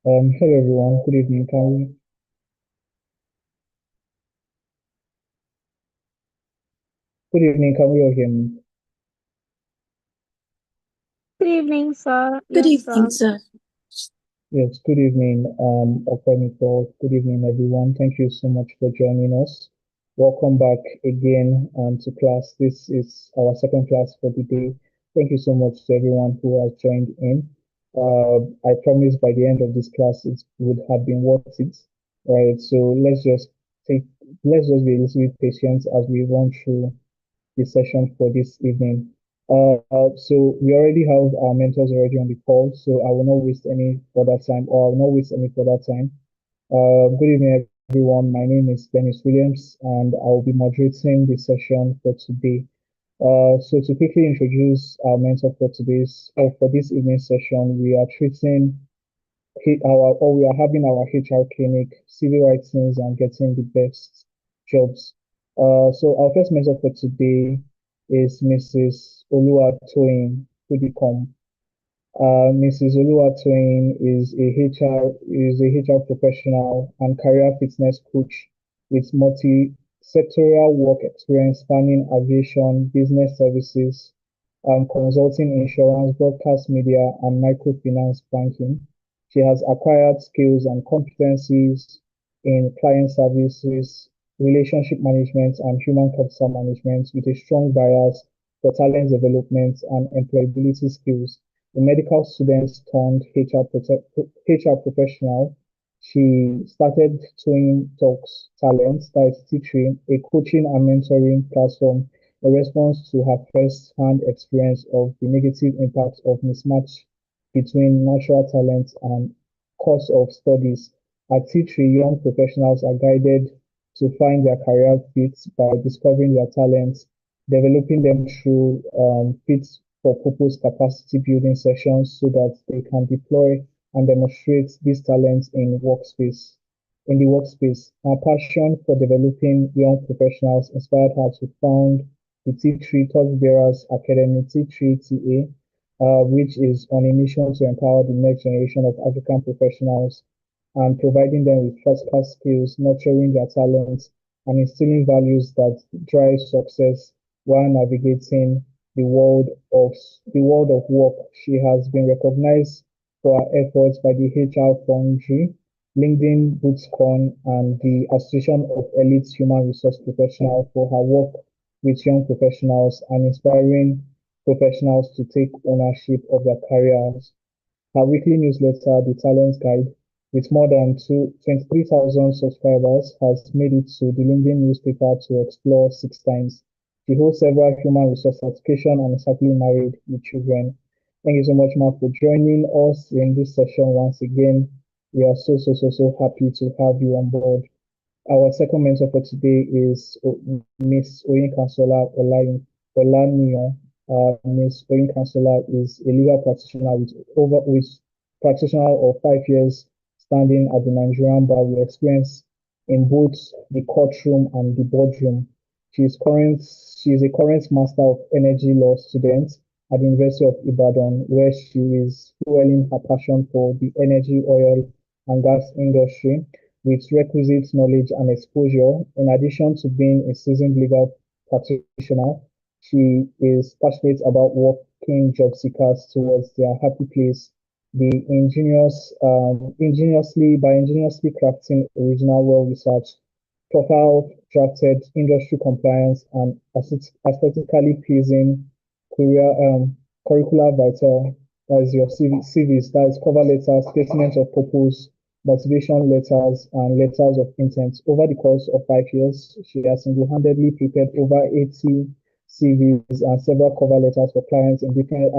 Hello everyone. Good evening. Can we all hear me? Good evening, sir. Good Yes, evening, sir. sir. Yes, good evening, Openiko. Good evening, everyone. Thank you so much for joining us. Welcome back again to class. This is our second class for the day. Thank you so much to everyone who has joined in. I promise by the end of this class it would have been worth it. Right. So take let's just be a little bit patient as we run through the session for this evening. So we already have our mentors already on the call, so I will not waste any further time, or I will not waste any further time. Good evening, everyone. My name is Dennis Williams, and I will be moderating the session for today. So to quickly introduce our mentor for today's, or for this evening session, we are treating or we are having our HR clinic, civil rights and getting the best jobs. So our first mentor for today is Mrs. Oluwatoyin Kudikom. Mrs. Oluwatoyin is a HR professional and career fitness coach with multi-sectorial work experience spanning aviation, business services, consulting, insurance, broadcast media, and microfinance banking. She has acquired skills and competencies in client services, relationship management, and human capital management with a strong bias for talent development and employability skills. A medical student turned HR professional. She started Twin Talks Talent, that is teaching, a coaching and mentoring platform in response to her first-hand experience of the negative impact of mismatch between natural talent and course of studies. At T3, young professionals are guided to find their career fit by discovering their talents, developing them through fit for purpose capacity building sessions so that they can deploy and demonstrate these talents in the workspace. Her passion for developing young professionals inspired her to found the T3 Torchbearers Academy T3TA, which is on a mission to empower the next generation of African professionals and providing them with practical skills, nurturing their talents, and instilling values that drive success while navigating the world of work. She has been recognized for her efforts by the HR Foundry, LinkedIn Bootscon, and the Association of Elite Human Resource Professionals for her work with young professionals and inspiring professionals to take ownership of their careers. Her weekly newsletter, The Talent Guide, with more than 23,000 subscribers, has made it to the LinkedIn newspaper to explore 6 times. She holds several human resource certifications and is happily married with children. Thank you so much, Mark, for joining us in this session once again. We are so happy to have you on board. Our second mentor for today is Miss Oyinkansola Olaniyan. Ms. Oyinkansola is a legal practitioner with practitioner of 5 years standing at the Nigerian bar with experience in both the courtroom and the boardroom. She is a current Master of Energy Law student at the University of Ibadan, where she is fueling her passion for the energy, oil, and gas industry with requisite knowledge and exposure. In addition to being a seasoned legal practitioner, she is passionate about working job seekers towards their happy place. By ingeniously crafting original, well-researched, profile-drafted, industry-compliance, and aesthetically pleasing career, curricular vital, as your CVs, that is cover letters, statements of purpose, motivation letters, and letters of intent. Over the course of 5 years, she has single-handedly prepared over 80 CVs and several cover letters for clients in different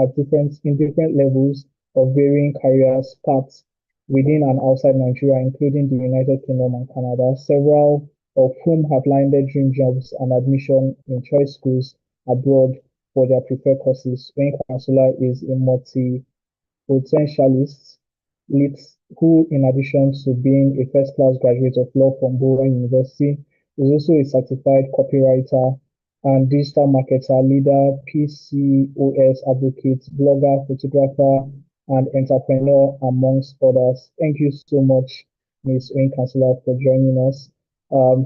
levels of varying careers paths within and outside Nigeria, including the United Kingdom and Canada, several of whom have landed dream jobs and admission in choice schools abroad for their preferred courses. Wayne Chancellor is a multi-potentialist lit who, in addition to being a first-class graduate of law from Bora University, is also a certified copywriter and digital marketer, leader, PCOS advocate, blogger, photographer, and entrepreneur, amongst others. Thank you so much, Ms. Oyin Kansala, for joining us.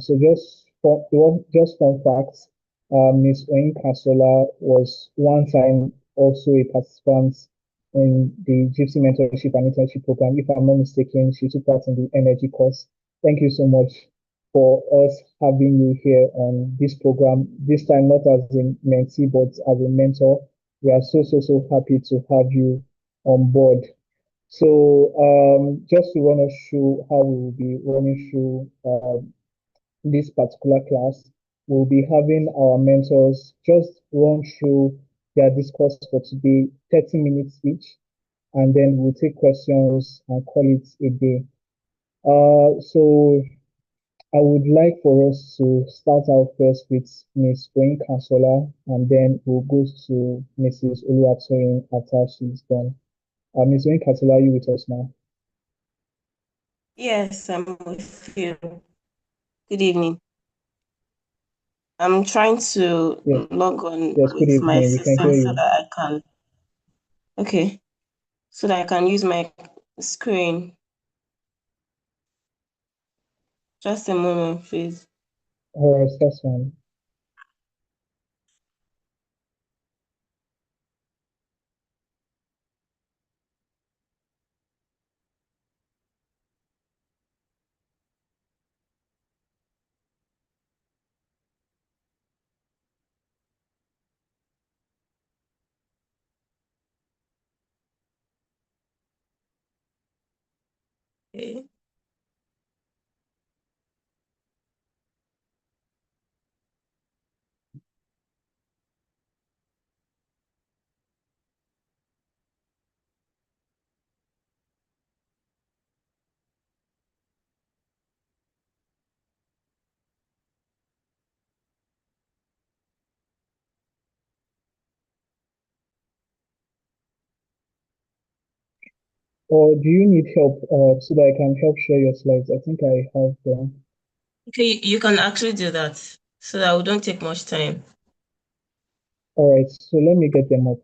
So just fun facts. Ms. Oyin Kansala was one time also a participant in the Gypsy Mentorship and Internship Program. If I'm not mistaken, she took part in the energy course. Thank you so much for us having you here on this program. This time, not as a mentee, but as a mentor. We are so happy to have you on board. So, just to run us through how we will be running through this particular class, we'll be having our mentors just run through their discourse for today, 30 minutes each, and then we'll take questions and call it a day. So I would like for us to start out first with Ms. Oyin Kansola, and then we'll go to Mrs. Oluwatoyin after she's done. Ms. Oyin Kansola, are you with us now? Yes, I'm with you. Good evening. I'm trying to Yes, log on yes, good with my evening. We can system hear so you. that I can, okay, so that I can use my screen. Just a moment, please. All right, that's fine. Okay. Or do you need help so that I can help share your slides? I think I have them. Okay, you can actually do that so that we don't take much time. All right, so let me get them up.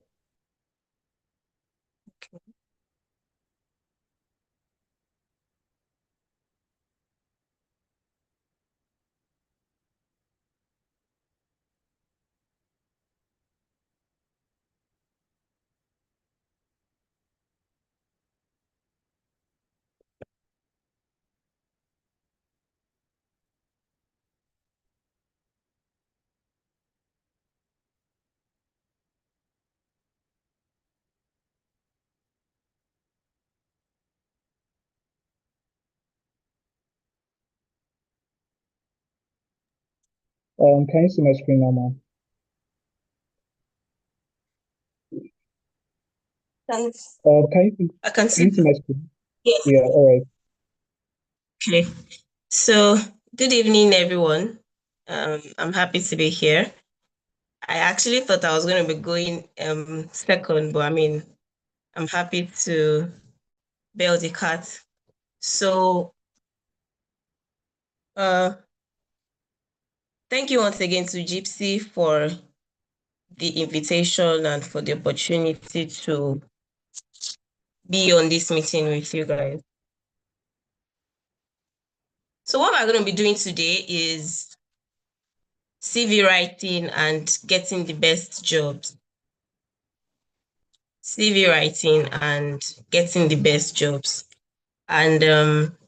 Can you see my screen now, ma'am? Thanks. Can you see, I can can you see. see my screen? Yes. Yeah, all right. Okay. So, good evening, everyone. I'm happy to be here. I actually thought I was going to be going second, but I mean, I'm happy to bail the cat. So, thank you once again to Gypsy for the invitation and for the opportunity to be on this meeting with you guys. So, what we're going to be doing today is CV writing and getting the best jobs. CV writing and getting the best jobs. And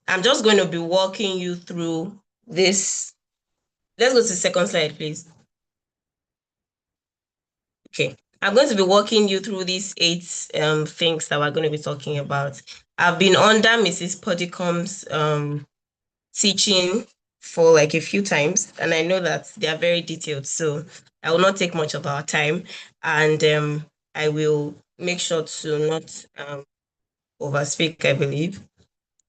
I'm just going to be walking you through this. Let's go to the second slide, please. Okay. I'm going to be walking you through these 8 things that we're going to be talking about. I've been under Mrs. Podicom's teaching for like a few times, and I know that they are very detailed, so I will not take much of our time, and I will make sure to not overspeak, I believe.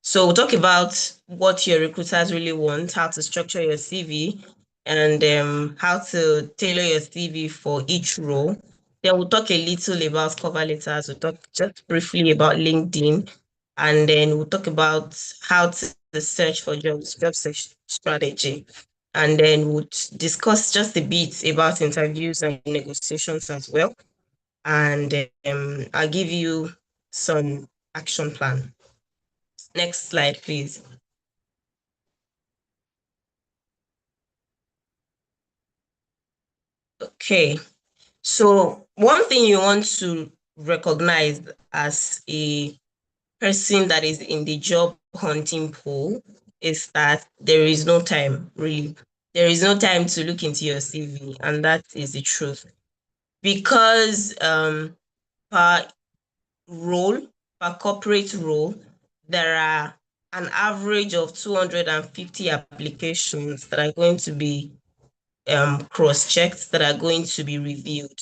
So we'll talk about what your recruiters really want, how to structure your CV, and how to tailor your CV for each role. Then we'll talk a little about cover letters. We'll talk just briefly about LinkedIn, and then we'll talk about how to search for jobs, job search strategy. And then we'll discuss just a bit about interviews and negotiations as well. And I'll give you some action plan. Next slide, please. Okay, so one thing you want to recognize as a person that is in the job hunting pool is that there is no time, really. There is no time to look into your CV, and that is the truth. Because per role, per corporate role, there are an average of 250 applications that are going to be cross-checked, that are going to be reviewed.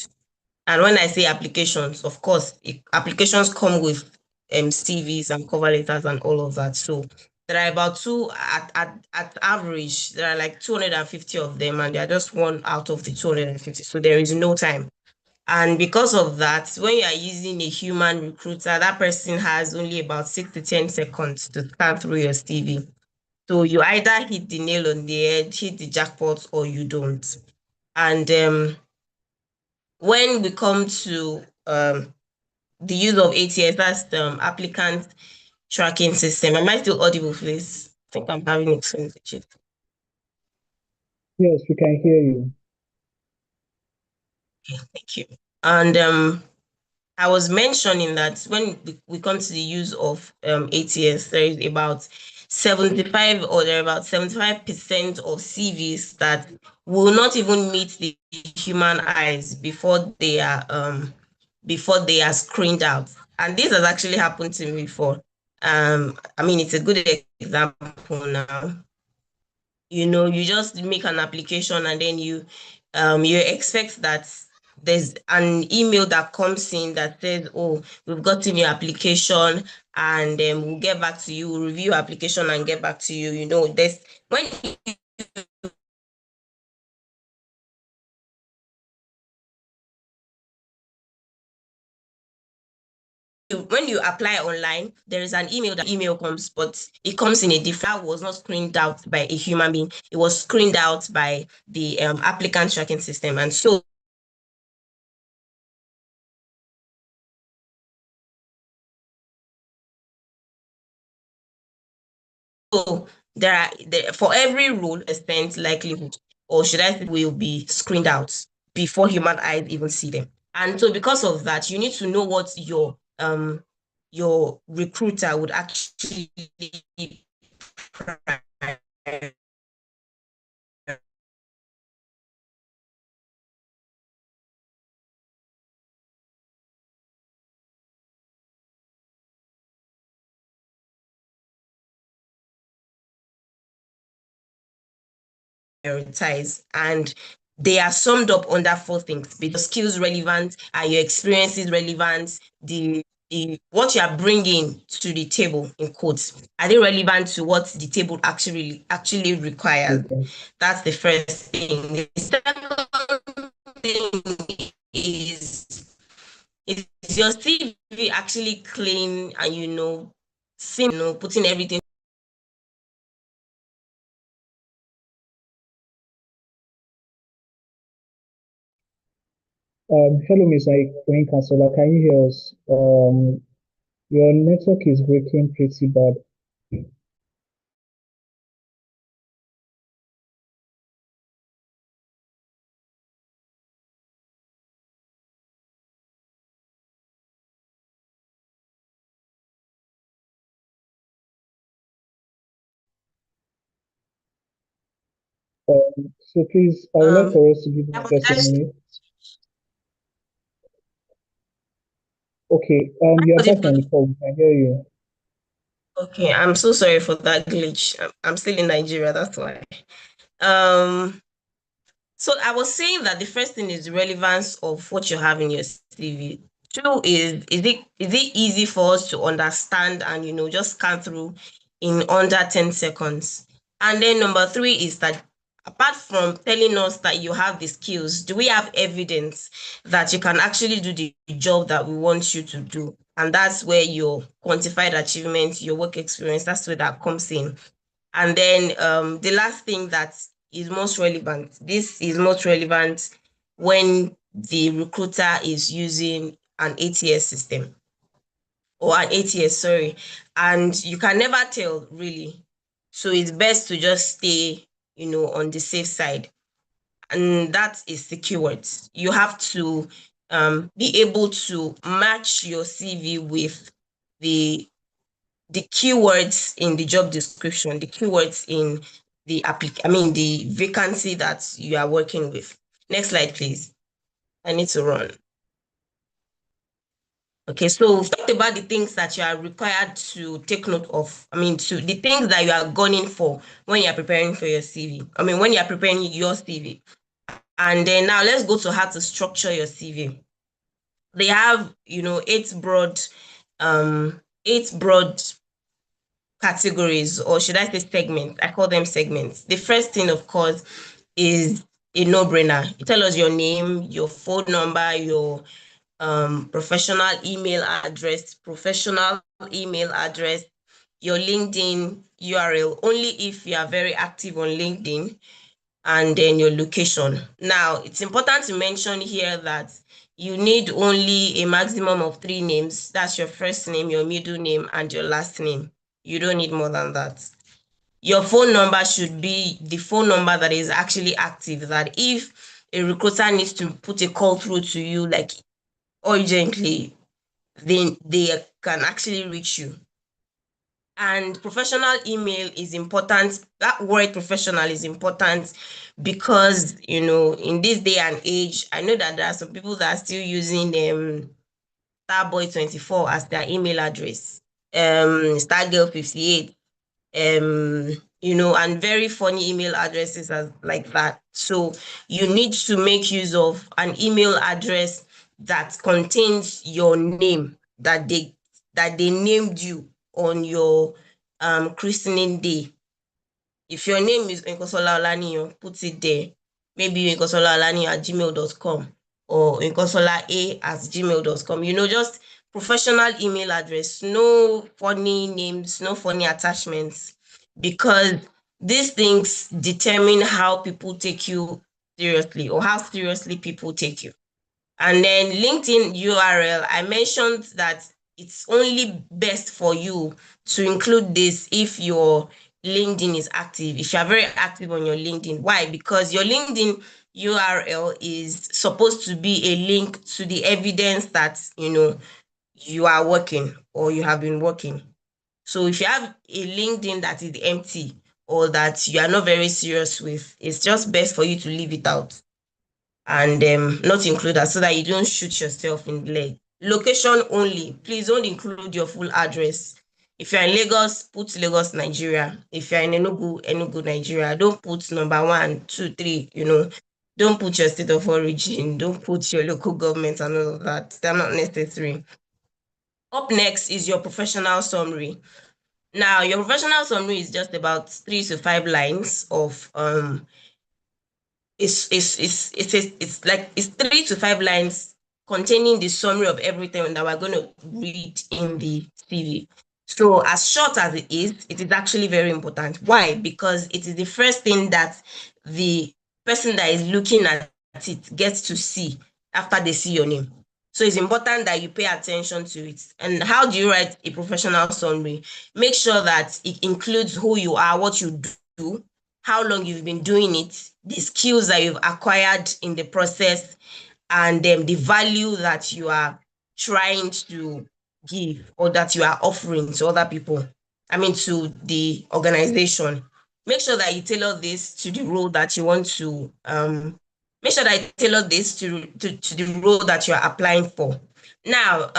And when I say applications, of course, applications come with CVs and cover letters and all of that. So there are about at average, there are like 250 of them, and they are just one out of the 250. So there is no time. And because of that, when you are using a human recruiter, that person has only about 6 to 10 seconds to scan through your CV. So you either hit the nail on the head, hit the jackpot, or you don't. And when we come to the use of ATS, that's the applicant tracking system. Am I still audible, please? I think I'm having experience with it. Yes, we can hear you. Okay, thank you. And I was mentioning that when we come to the use of ATS, there is about 75 or there are about 75% of CVs that will not even meet the human eyes before they are screened out. And this has actually happened to me before. I mean, it's a good example now. You know, you just make an application and then you expect that there's an email that comes in that says, oh, we've gotten your application and we'll get back to you, we'll review your application and get back to you. You know, there's when you apply online, there is an email, that email comes, but it comes in a different, was not screened out by a human being. It was screened out by the applicant tracking system. And so for every role, a spent likelihood, or should I say, will be screened out before human eyes even see them. And so because of that, you need to know what your recruiter would actually prioritize, and they are summed up under four things: be your skills relevant, are your experiences relevant, the what you are bringing to the table, in quotes, are they relevant to what the table actually requires? Okay. That's the first thing. The second thing is your CV actually clean and putting everything. Hello, Miss Queen Counselor. Can you hear us? Your network is breaking pretty bad. So please, I would like for us to give I you just a apologize. minute. Okay, you're back on Audible. the call. We can hear you. Okay, I'm so sorry for that glitch. I'm still in Nigeria, that's why. Um, so I was saying that the first thing is the relevance of what you have in your CV. Two is it easy for us to understand and just scan through in under 10 seconds? And then number three is that apart from telling us that you have the skills, do we have evidence that you can actually do the job that we want you to do? And that's where your quantified achievements, your work experience, that's where that comes in. And then the last thing that is most relevant, this is most relevant when the recruiter is using an ATS system. or an 8 years, sorry. And you can never tell really. So it's best to just stay, on the safe side. And that is the keywords. You have to be able to match your CV with the the keywords in the job description, the keywords in the vacancy that you are working with. Next slide, please. I need to run. Okay, so we've talked about the things that you are required to take note of. To the things that you are gunning for when you are preparing for your CV. When you are preparing your CV. And then now let's go to how to structure your CV. They have, eight broad categories, or should I say segments? I call them segments. The first thing, of course, is a no-brainer. You tell us your name, your phone number, your professional email address, your LinkedIn URL, only if you are very active on LinkedIn, and then your location. Now, it's important to mention here that you need only a maximum of 3 names. That's your first name, your middle name, and your last name. You don't need more than that. Your phone number should be the phone number that is actually active, that if a recruiter needs to put a call through to you, like urgently, then they can actually reach you. And professional email is important. That word professional is important because, in this day and age, I know that there are some people that are still using Starboy24 as their email address, Stargirl58, and very funny email addresses like that. So you need to make use of an email address that contains your name, that they named you on your christening day. If your name is Nkosola Olaniyan, put it there. Maybe nkosolaolaniyan@gmail.com or nkosolaA@gmail.com. Just professional email address. No funny names, no funny attachments, because these things determine how people take you seriously, or how seriously people take you. And then LinkedIn URL, I mentioned that it's only best for you to include this if your LinkedIn is active, if you're very active on your LinkedIn. Why? Because your LinkedIn URL is supposed to be a link to the evidence that, you are working or you have been working. So if you have a LinkedIn that is empty or that you are not very serious with, it's just best for you to leave it out and not include that, so that you don't shoot yourself in the leg. Location only. Please don't include your full address. If you're in Lagos, put Lagos, Nigeria. If you're in Enugu, Enugu, Nigeria. Don't put number 1, 2, 3, Don't put your state of origin. Don't put your local government and all of that. They're not necessary. Up next is your professional summary. Now, your professional summary is just about 3 to 5 lines of it's 3 to 5 lines containing the summary of everything that we're going to read in the CV. So as short as it is actually very important. Why? Because it is the first thing that the person that is looking at it gets to see after they see your name. So it's important that you pay attention to it. And how do you write a professional summary? Make sure that it includes who you are, what you do, how long you've been doing it, the skills that you've acquired in the process, and the value that you are trying to give, or that you are offering to other people, to the organization. Make sure that you tailor this to the role that you want to, make sure that you tailor this to the role that you are applying for. Now,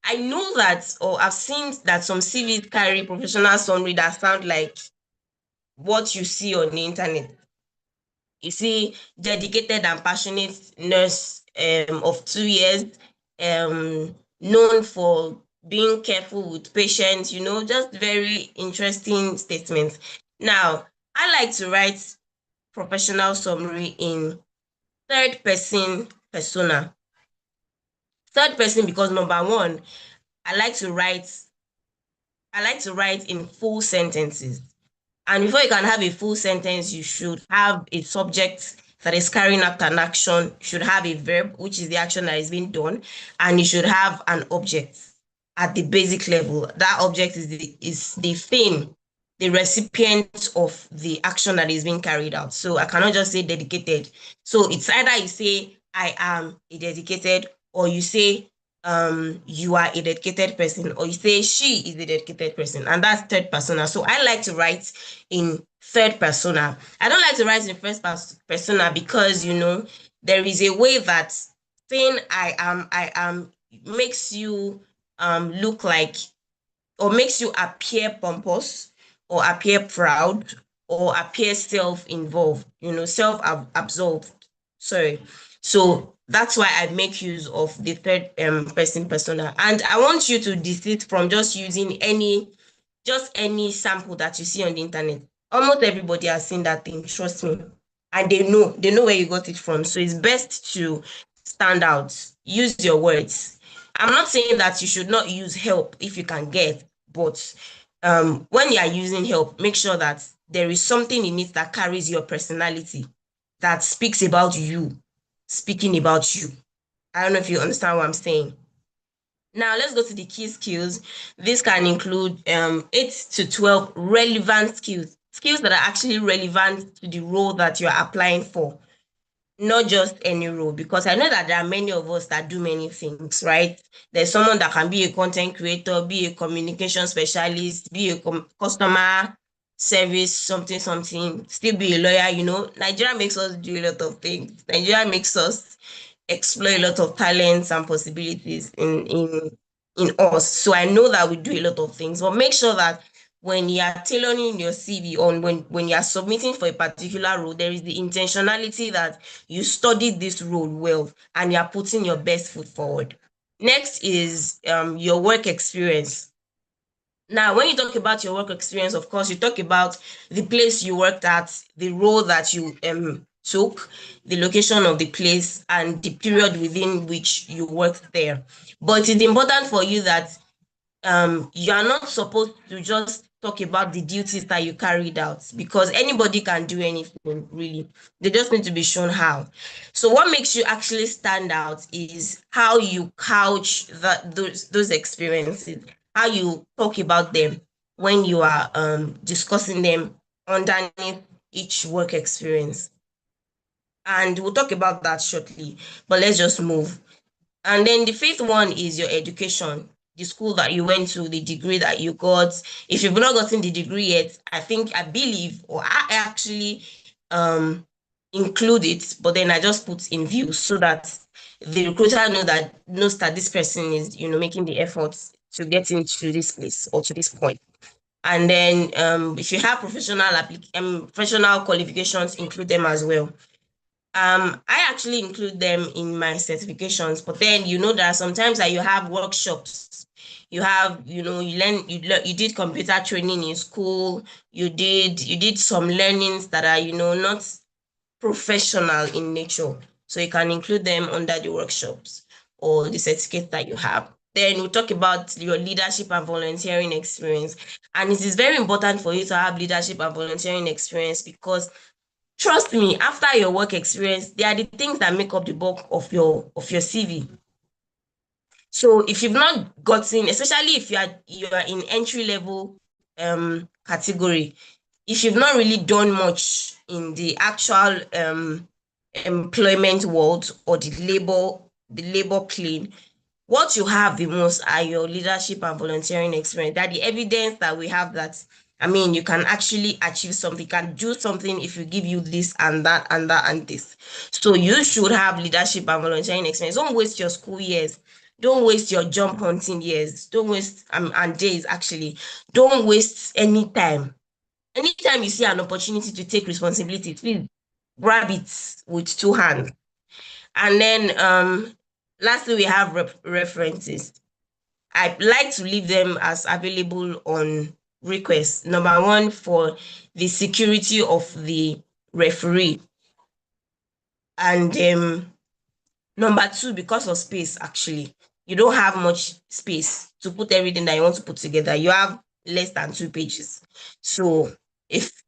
I know that, or I've seen that some CVs carry professional summary that sound like what you see on the internet. You see, dedicated and passionate nurse of 2 years, known for being careful with patients, just very interesting statements. Now, I like to write professional summary in third person persona. Third person because, number one, I like to write in full sentences. And before you can have a full sentence, you should have a subject that is carrying out an action. You should have a verb, which is the action that is being done, and you should have an object at the basic level. That object is the thing, the recipient of the action that is being carried out. So I cannot just say dedicated. So it's either you say I am a dedicated, or you say you are a dedicated person, or you say she is a dedicated person, and that's third persona. So I like to write in third persona. I don't like to write in first persona because there is a way that saying I am makes you look like, or makes you appear pompous, or appear proud, or appear self-involved, self-absorbed. Sorry. So that's why I make use of the third person persona. And I want you to desist from just using any sample that you see on the internet. Almost everybody has seen that thing, trust me. And they know where you got it from. So it's best to stand out. Use your words. I'm not saying that you should not use help if you can get, but when you are using help, make sure that there is something in it that carries your personality, that speaks about you, speaking about you. I don't know if you understand what I'm saying. Now let's go to the key skills. This can include 8 to 12 relevant skills that are actually relevant to the role that you're applying for, not just any role, because I know that there are many of us that do many things, right? There's someone that can be a content creator, be a communication specialist, be a customer service, something, still be a lawyer. Nigeria makes us do a lot of things. Nigeria makes us explore a lot of talents and possibilities in us. So I know that we do a lot of things, but make sure that when you are tailoring your CV, on when you are submitting for a particular role, there is the intentionality that you studied this role well and you are putting your best foot forward. Next is your work experience. Now, when you talk about your work experience, of course, you talk about the place you worked at, the role that you took, the location of the place, and the period within which you worked there. But it's important for you that you are not supposed to just talk about the duties that you carried out, because anybody can do anything, really. They just need to be shown how. So what makes you actually stand out is how you couch those experiences, how you talk about them when you are discussing them underneath each work experience. And we'll talk about that shortly, but let's just move. And then the fifth one is your education, the school that you went to, the degree that you got. If you've not gotten the degree yet, I believe, or I actually include it, but then I just put in view so that the recruiter knows that this person is, making the efforts to get into this place or to this point. And then if you have professional qualifications, include them as well. I actually include them in my certifications, but then there are sometimes that you have workshops. You have, you you did computer training in school. You did some learnings that are, not professional in nature. So you can include them under the workshops or the certificate that you have. Then we'll talk about your leadership and volunteering experience. And it is very important for you to have leadership and volunteering experience, because trust me, after your work experience, they are the things that make up the bulk of your CV. So if you've not gotten, especially if you are in entry level category, if you've not really done much in the actual employment world or the labor plane, what you have the most are your leadership and volunteering experience. That the evidence that we have that, you can actually achieve something, can do something if you give you this and that and that and this. So you should have leadership and volunteering experience. Don't waste your school years. Don't waste your job hunting years. Don't waste and days, actually. Don't waste any time. Anytime you see an opportunity to take responsibility, please grab it with two hands. And then lastly, we have references. I like to leave them as available on request. Number one, for the security of the referee. And number two, because of space, actually. You don't have much space to put everything that you want to put together. You have less than 2 pages. So if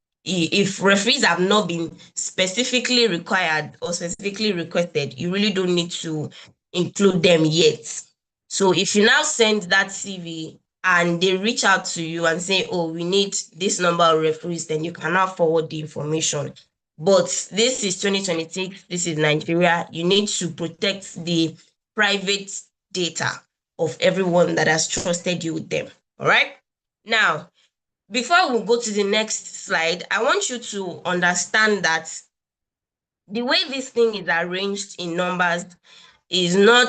referees have not been specifically required or specifically requested, you really don't need to include them yet. So if you now send that CV and they reach out to you and say, oh, we need this number of referees, then you can now forward the information. But this is 2026, this is Nigeria. You need to protect the private data of everyone that has trusted you with them. All right. Now, before we go to the next slide, I want you to understand that the way this thing is arranged in numbers is not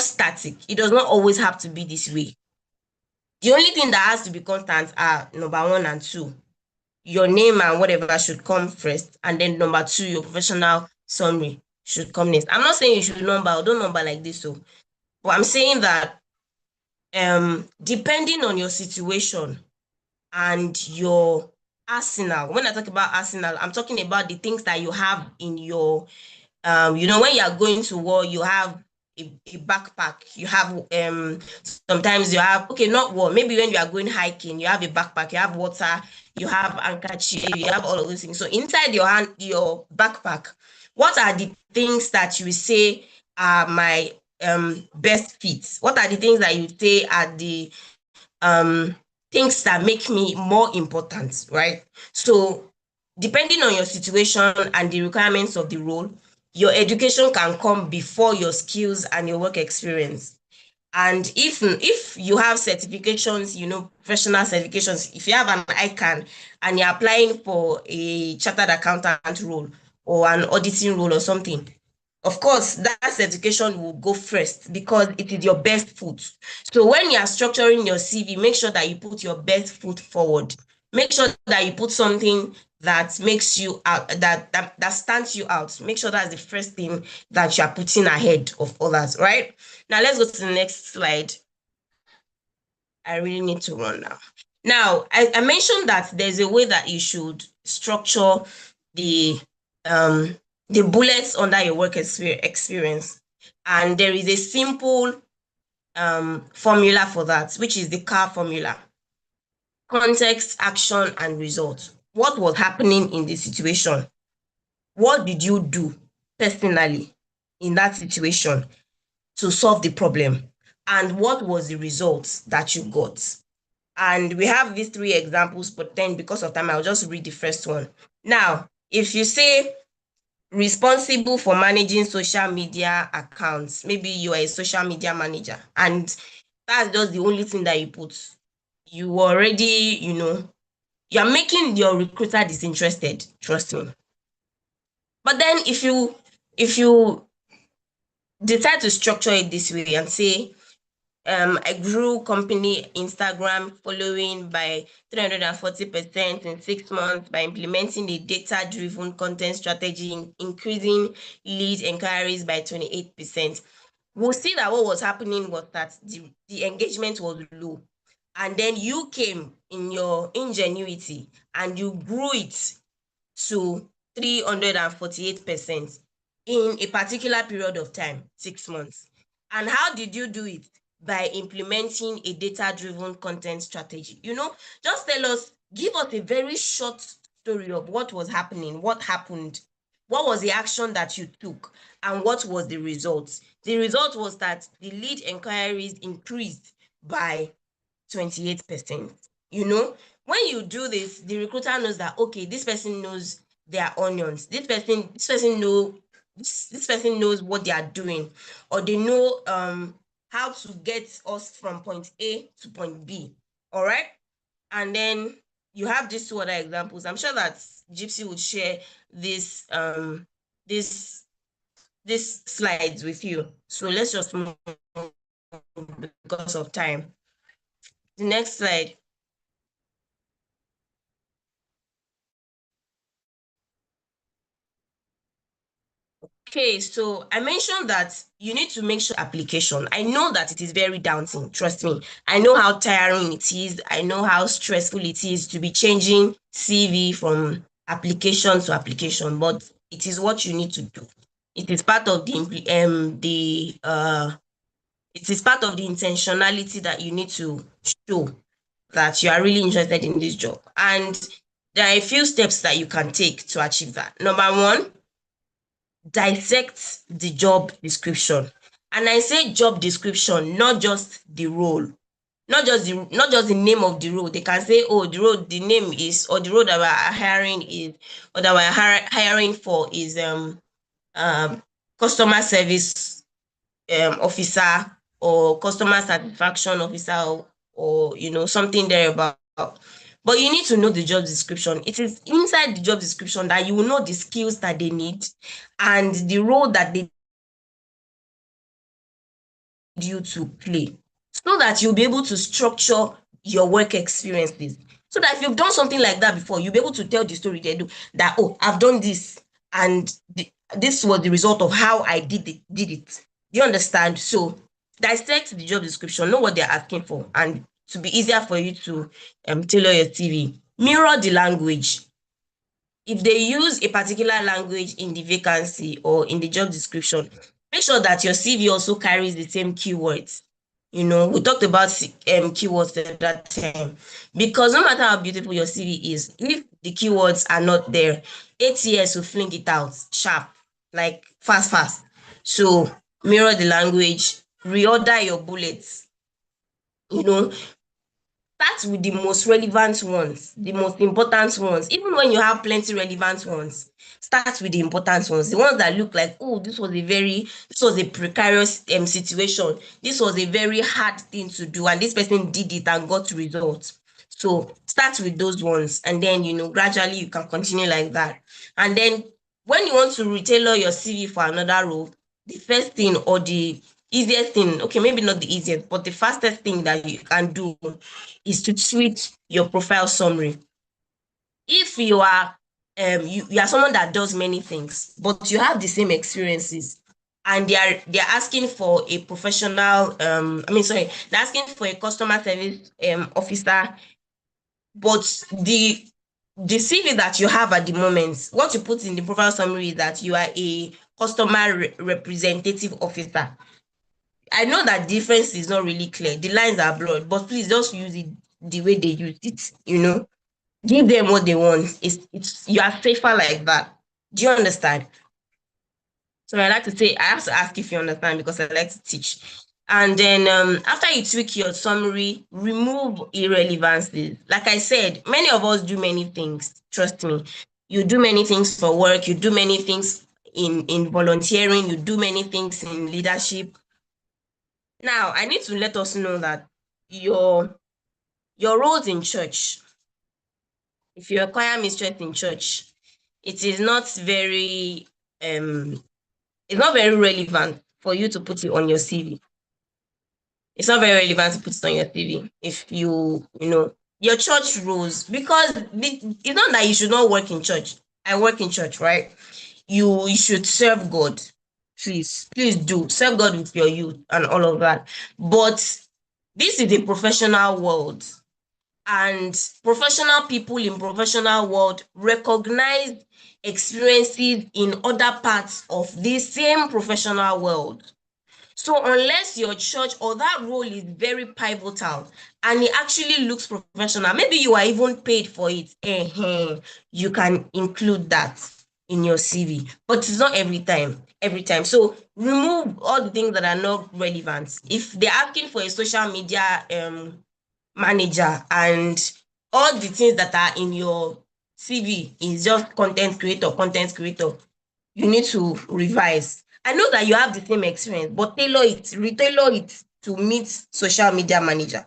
static. It does not always have to be this way. The only thing that has to be constant are number 1 and 2. Your name and whatever should come first, and then number 2, your professional summary should come next. I'm not saying you should number or don't number like this, so, but I'm saying that depending on your situation and your arsenal. When I talk about arsenal, I'm talking about the things that you have in your when you are going to war, you have a backpack. You have sometimes you have, okay, not war, maybe when you are going hiking, you have a backpack, you have water, you have handkerchief, you have all of those things. So inside your backpack, what are the things that you say are my best fits? What are the things that you say are the things that make me more important, right? So depending on your situation and the requirements of the role, your education can come before your skills and your work experience. And if you have certifications, professional certifications, if you have an ICANN and you're applying for a chartered accountant role or an auditing role or something, of course, that certification will go first because it is your best foot. So when you are structuring your CV, make sure that you put your best foot forward. Make sure that you put something that makes you out, that stands you out. Make sure that's the first thing that you are putting ahead of others, right? Now let's go to the next slide. I really need to run now. Now, I mentioned that there's a way that you should structure the bullets under your work experience. And there is a simple formula for that, which is the CAR formula. Context, action, and result. What was happening in the situation? What did you do personally in that situation to solve the problem? And what was the results that you got? And we have these 3 examples, but then because of time, I'll just read the first one. Now, if you say responsible for managing social media accounts, maybe you are a social media manager, and that's just the only thing that you put, you already, you're making your recruiter disinterested, trust me. But then if you decide to structure it this way and say, I grew company Instagram following by 340% in 6 months by implementing a data-driven content strategy, increasing lead inquiries by 28%. We'll see that what was happening was that the engagement was low. And then you came in your ingenuity and you grew it to 348% in a particular period of time, 6 months. And how did you do it? By implementing a data-driven content strategy. Just tell us, give us a very short story of what was happening, what happened, what was the action that you took, and what was the result. The result was that the lead inquiries increased by 28%. When you do this, the recruiter knows that, okay, this person knows their onions. This person knows what they are doing, or they know how to get us from point A to point B. All right. And then you have these 2 other examples. I'm sure that Gypsy would share this slides with you. So let's just move because of time. The next slide. Okay, so I mentioned that you need to make sure application. I know that it is very daunting, trust me. I know how tiring it is. I know how stressful it is to be changing CV from application to application, but it is what you need to do. It is part of it is part of the intentionality that you need to show that you are really interested in this job. And there are a few steps that you can take to achieve that. Number 1, dissect the job description. And I say job description, not just the role, not just the name of the role. They can say, oh, the role, the name is, or the role that we're hiring is, or that we're hiring for is um customer service officer, or customer satisfaction officer, or something there about. But you need to know the job description. It is inside the job description that you will know the skills that they need and the role that they need you to play, so that you'll be able to structure your work experiences. So that if you've done something like that before, you'll be able to tell the story they do that, oh, I've done this, and this was the result of how I did it. Do you understand? So dissect the job description, know what they're asking for, and to be easier for you to tailor your CV. Mirror the language. If they use a particular language in the vacancy or in the job description, make sure that your CV also carries the same keywords. We talked about keywords at that time, because no matter how beautiful your CV is, if the keywords are not there, ATS will fling it out sharp, like fast, fast. So mirror the language, reorder your bullets. You know, Start with the most relevant ones, the most important ones. Even when you have plenty relevant ones, start with the important ones, the ones that look like, oh, this was a precarious situation. This was a very hard thing to do, and this person did it and got results. So start with those ones, and then gradually you can continue like that. And then when you want to retailor your CV for another role, the first thing, or the easiest thing, okay, maybe not the easiest, but the fastest thing that you can do is to tweak your profile summary. If you are you are someone that does many things, but you have the same experiences, and they're asking for a professional, they're asking for a customer service officer, but the CV that you have at the moment, what you put in the profile summary is that you are a customer representative officer. I know that difference is not really clear. The lines are blurred, but please just use it the way they use it. Give them what they want. It's you are safer like that. Do you understand? So I like to say, I have to ask if you understand, because I like to teach. And then after you tweak your summary, remove irrelevancies. Like I said, many of us do many things. Trust me. You do many things for work, you do many things in volunteering, you do many things in leadership. Now, I need to let us know that your roles in church, if you're a choir mistress in church, it is not very um it's not very relevant for you to put it on your CV. It's not very relevant to put it on your CV if your church roles, because it's not that you should not work in church. I work in church, right? You should serve God. Please do serve God with your youth and all of that. But this is a professional world, and professional people in professional world recognize experiences in other parts of the same professional world. So unless your church or that role is very pivotal and it actually looks professional, maybe you are even paid for it, you can include that in your CV. But it's not every time. Every time. So remove all the things that are not relevant. If they're asking for a social media manager, and all the things that are in your CV is just content creator, you need to revise. I know that you have the same experience, but retailor it to meet social media manager.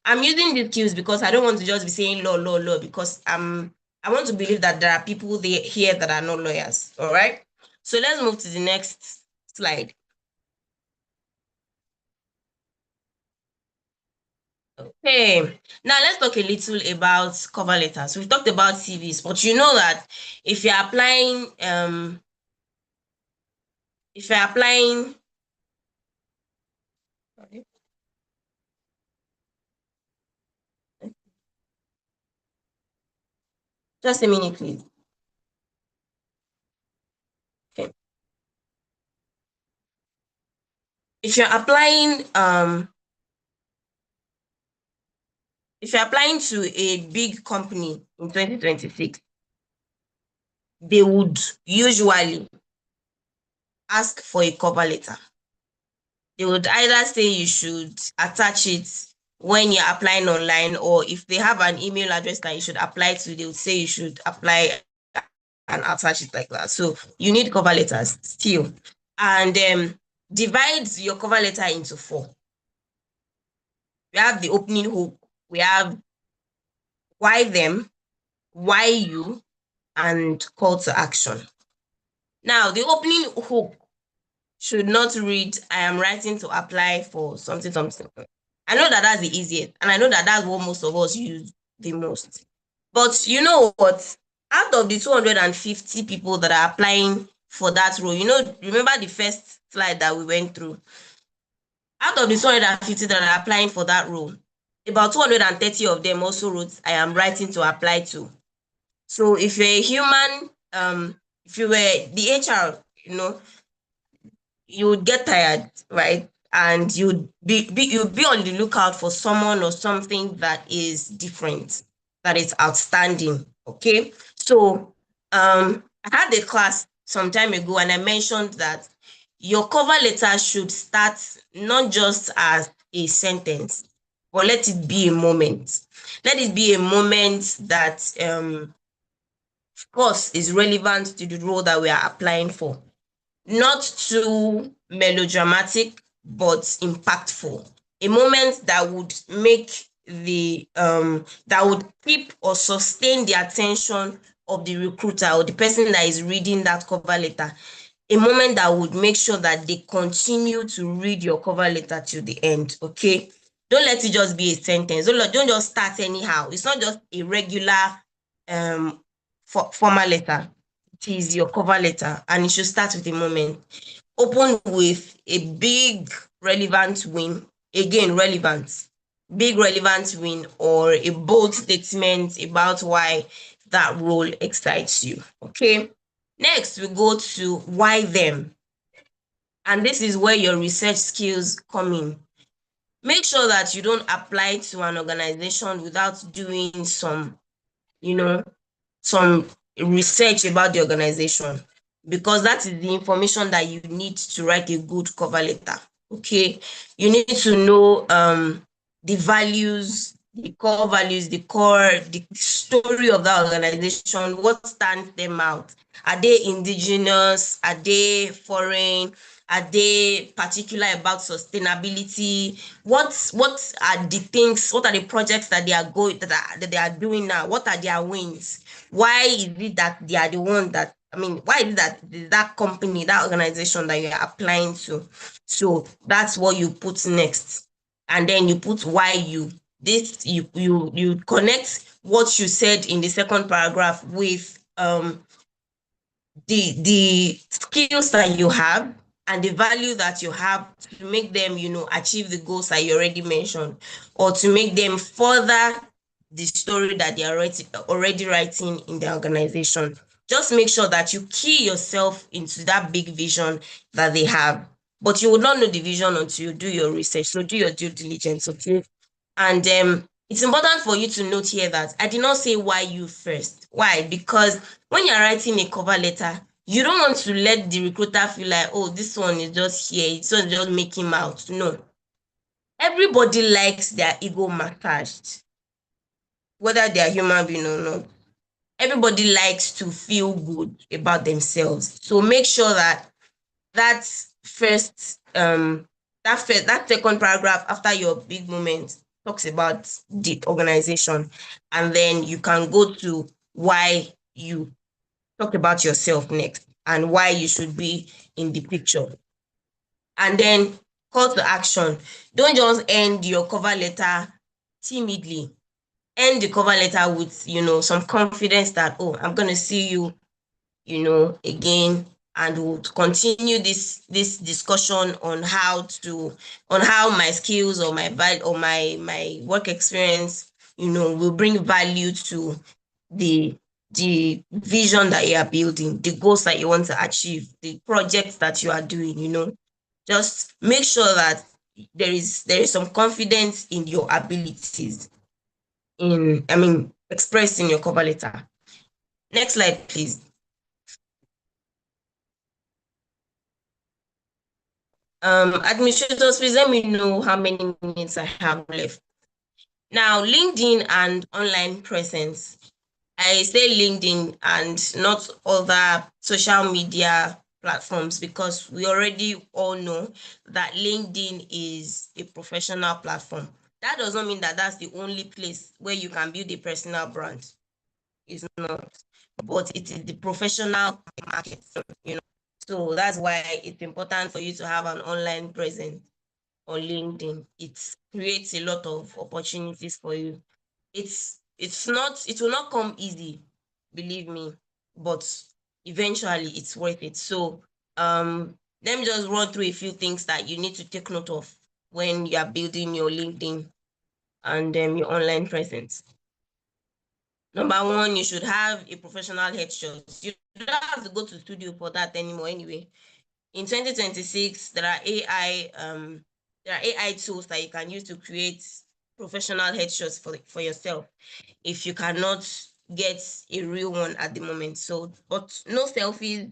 I'm using these cues because I don't want to just be saying law, because I want to believe that there are people there here that are not lawyers. All right. So let's move to the next slide. Okay, now let's talk a little about cover letters. We've talked about CVs, but you know that if you're applying, if you're applying, just a minute, please. Okay. If you're applying, to a big company in 2026, they would usually ask for a cover letter. They would either say you should attach it when you're applying online, or if they have an email address that you should apply to, they would say you should apply and attach it like that. So you need cover letters still. And divide your cover letter into four. We have the opening hook, we have why them, why you, and call to action. Now, the opening hook should not read, I am writing to apply for something, something. I know that that's the easiest, and I know that that's what most of us use the most. But you know what? Out of the 250 people that are applying for that role, remember the first slide that we went through? Out of the 250 that are applying for that role, about 230 of them also wrote, I am writing to apply to. So if you're a human, if you were the HR, you would get tired, right? And you'd be on the lookout for someone or something that is different, that is outstanding. Okay. So I had a class some time ago, and I mentioned that your cover letter should start not just as a sentence, but let it be a moment. Let it be a moment that of course is relevant to the role that we are applying for. Not too melodramatic, but impactful. A moment that would make that would keep or sustain the attention of the recruiter or the person that is reading that cover letter. A moment that would make sure that they continue to read your cover letter to the end. Okay. Don't let it just be a sentence. Don't just start anyhow. It's not just a regular formal letter. It is your cover letter, and it should start with a moment. Open with a big relevant win. Again, relevant. Big relevant win, or a bold statement about why that role excites you. Okay. Next, we go to why them. And this is where your research skills come in. Make sure that you don't apply to an organization without doing some research about the organization, because that is the information that you need to write a good cover letter. Okay. You need to know the values, the core values, the story of that organization, what stands them out. Are they indigenous? Are they foreign? Are they particular about sustainability? What are the things? What are the projects that they are doing now? What are their wins? Why is it that they are the one that, why is it that that company, that organization that you are applying to? So that's what you put next. And then you put why you connect what you said in the second paragraph with the skills that you have and the value that you have to make them, achieve the goals that you already mentioned, or to make them further the story that they are already writing in the organization. Just make sure that you key yourself into that big vision that they have. But you will not know the vision until you do your research. So do your due diligence, okay? And it's important for you to note here that I did not say why you first. Why? Because when you're writing a cover letter, you don't want to let the recruiter feel like, oh, this one is just here, it's just make him out. No. Everybody likes their ego massaged, whether they are human being or not. Everybody likes to feel good about themselves. So make sure that that first that second paragraph after your big moment talks about the organization, and then you can go to why you talk about yourself next and why you should be in the picture. And then call to action. Don't just end your cover letter timidly. End the cover letter with some confidence that, oh, I'm going to see you again, and we'll continue this discussion on how my skills or my work experience will bring value to the vision that you are building, the goals that you want to achieve, the projects that you are doing. Just make sure that there is some confidence in your abilities expressed in your cover letter. Next slide, please. Administrators, please let me know how many minutes I have left. Now, LinkedIn and online presence. I say LinkedIn and not other social media platforms because we already all know that LinkedIn is a professional platform. That does not mean that that's the only place where you can build a personal brand. It's not, but it is the professional market, you know. So that's why it's important for you to have an online presence on LinkedIn. It creates a lot of opportunities for you. It will not come easy, believe me, but eventually it's worth it. So let me just run through a few things that you need to take note of when you are building your LinkedIn and your online presence. Number one, you should have a professional headshot. You don't have to go to studio for that anymore anyway. In 2026, there are AI tools that you can use to create professional headshots for yourself if you cannot get a real one at the moment. So, but no selfies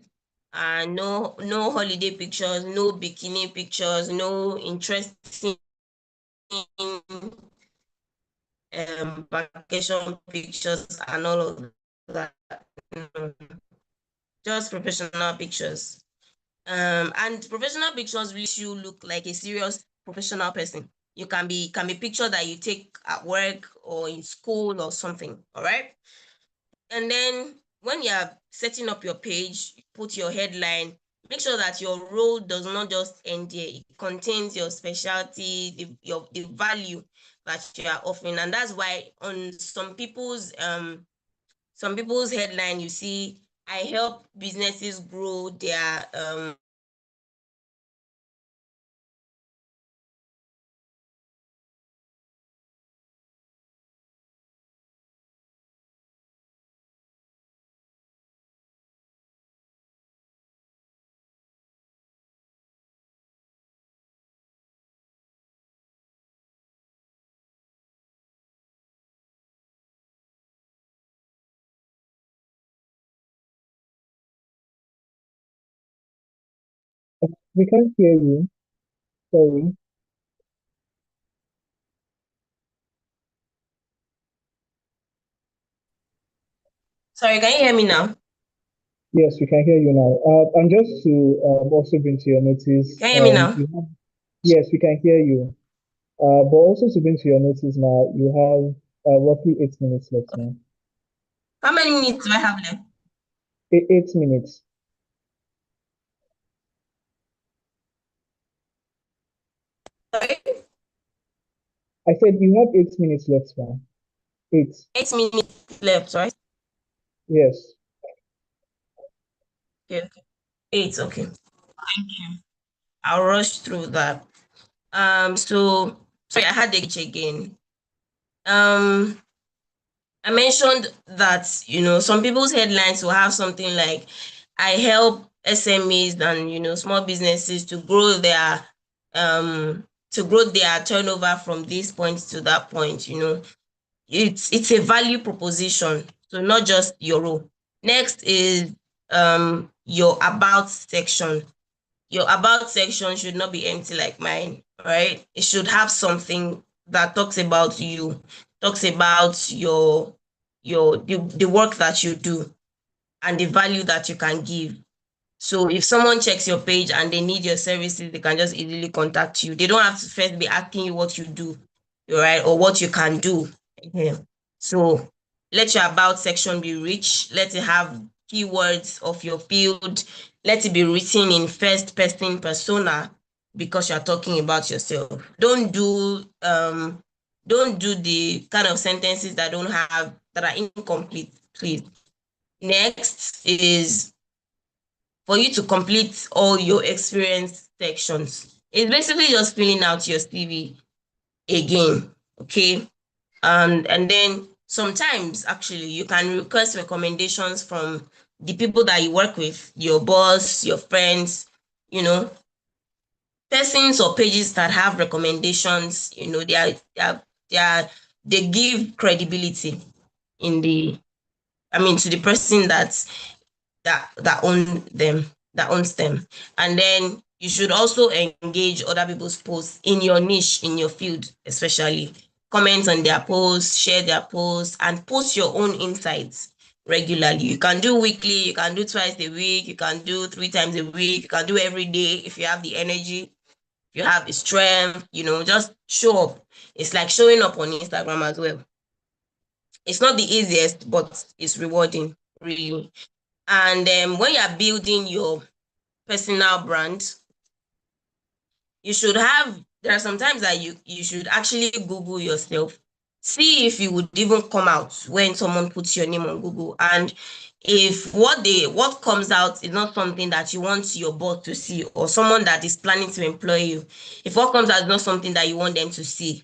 and no holiday pictures, no bikini pictures, no interesting vacation pictures and all of that. No, just professional pictures. And professional pictures really you look like a serious professional person. You can be picture that you take at work or in school or something. All right. And then when you're setting up your page, put your headline, make sure that your role does not just end there. It contains your specialty, the value that you are offering. And that's why on some people's headline, you see, I help businesses grow their We can't hear you. Sorry. sorry, can you hear me now? Yes, we can hear you now. And just to also bring to your notice, Can you hear me now? yes, we can hear you. But also to bring to your notice now, you have roughly 8 minutes left now. How many minutes do I have left? 8 minutes. Sorry? I said you have 8 minutes left now. Eight. 8 minutes left, right? Yes. Okay, okay. Eight, okay. Thank you. I'll rush through that. So sorry, I had the glitch again. Um, I mentioned that, some people's headlines will have something like, I help SMEs and, small businesses to grow their turnover from this point to that point. It's a value proposition, so not just your role. Next is your about section. Your about section should not be empty like mine, right? It should have something that talks about you, talks about the work that you do and the value that you can give. So if someone checks your page and they need your services, they can just easily contact you. They don't have to first be asking you what you do, right, or what you can do. Yeah. So let your about section be rich. Let it have keywords of your field. Let it be written in first person persona because you're talking about yourself. Don't do the kind of sentences that are incomplete, please. Next is for you to complete all your experience sections. It's basically just filling out your CV again, okay? And then sometimes actually you can request recommendations from the people that you work with, your boss, your friends, you know, persons or pages that have recommendations, they give credibility in the, to the person that owns them. And then You should also engage other people's posts in your niche, in your field, especially. Comment on their posts, share their posts, and post your own insights regularly. You can do weekly, you can do twice a week, you can do 3 times a week, you can do every day if you have the energy, you have the strength, just show up. It's like showing up on Instagram as well. It's not the easiest, but it's rewarding, really. And when you're building your personal brand, you should have, there are some times that you should actually Google yourself, see if you would even come out when someone puts your name on Google. And if what comes out is not something that you want your boss to see, or someone that is planning to employ you, if what comes out is not something that you want them to see,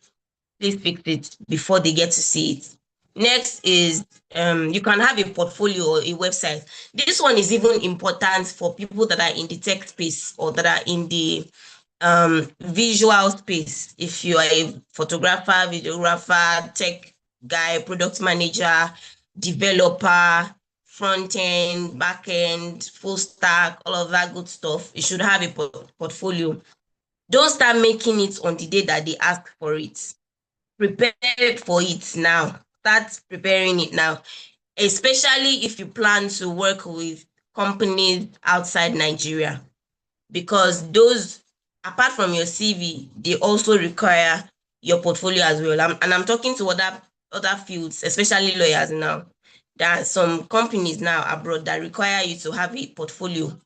please fix it before they get to see it. Next is you can have a portfolio or a website. This one is even important for people that are in the tech space or that are in the visual space. If you are a photographer, videographer, tech guy, product manager, developer, front end, back end, full stack, all of that good stuff, you should have a portfolio. Don't start making it on the day that they ask for it. Prepare for it now. Start preparing it now, especially if you plan to work with companies outside Nigeria, because those, apart from your CV, they also require your portfolio as well. And I'm talking to other fields, especially lawyers now. There are some companies now abroad that require you to have a portfolio.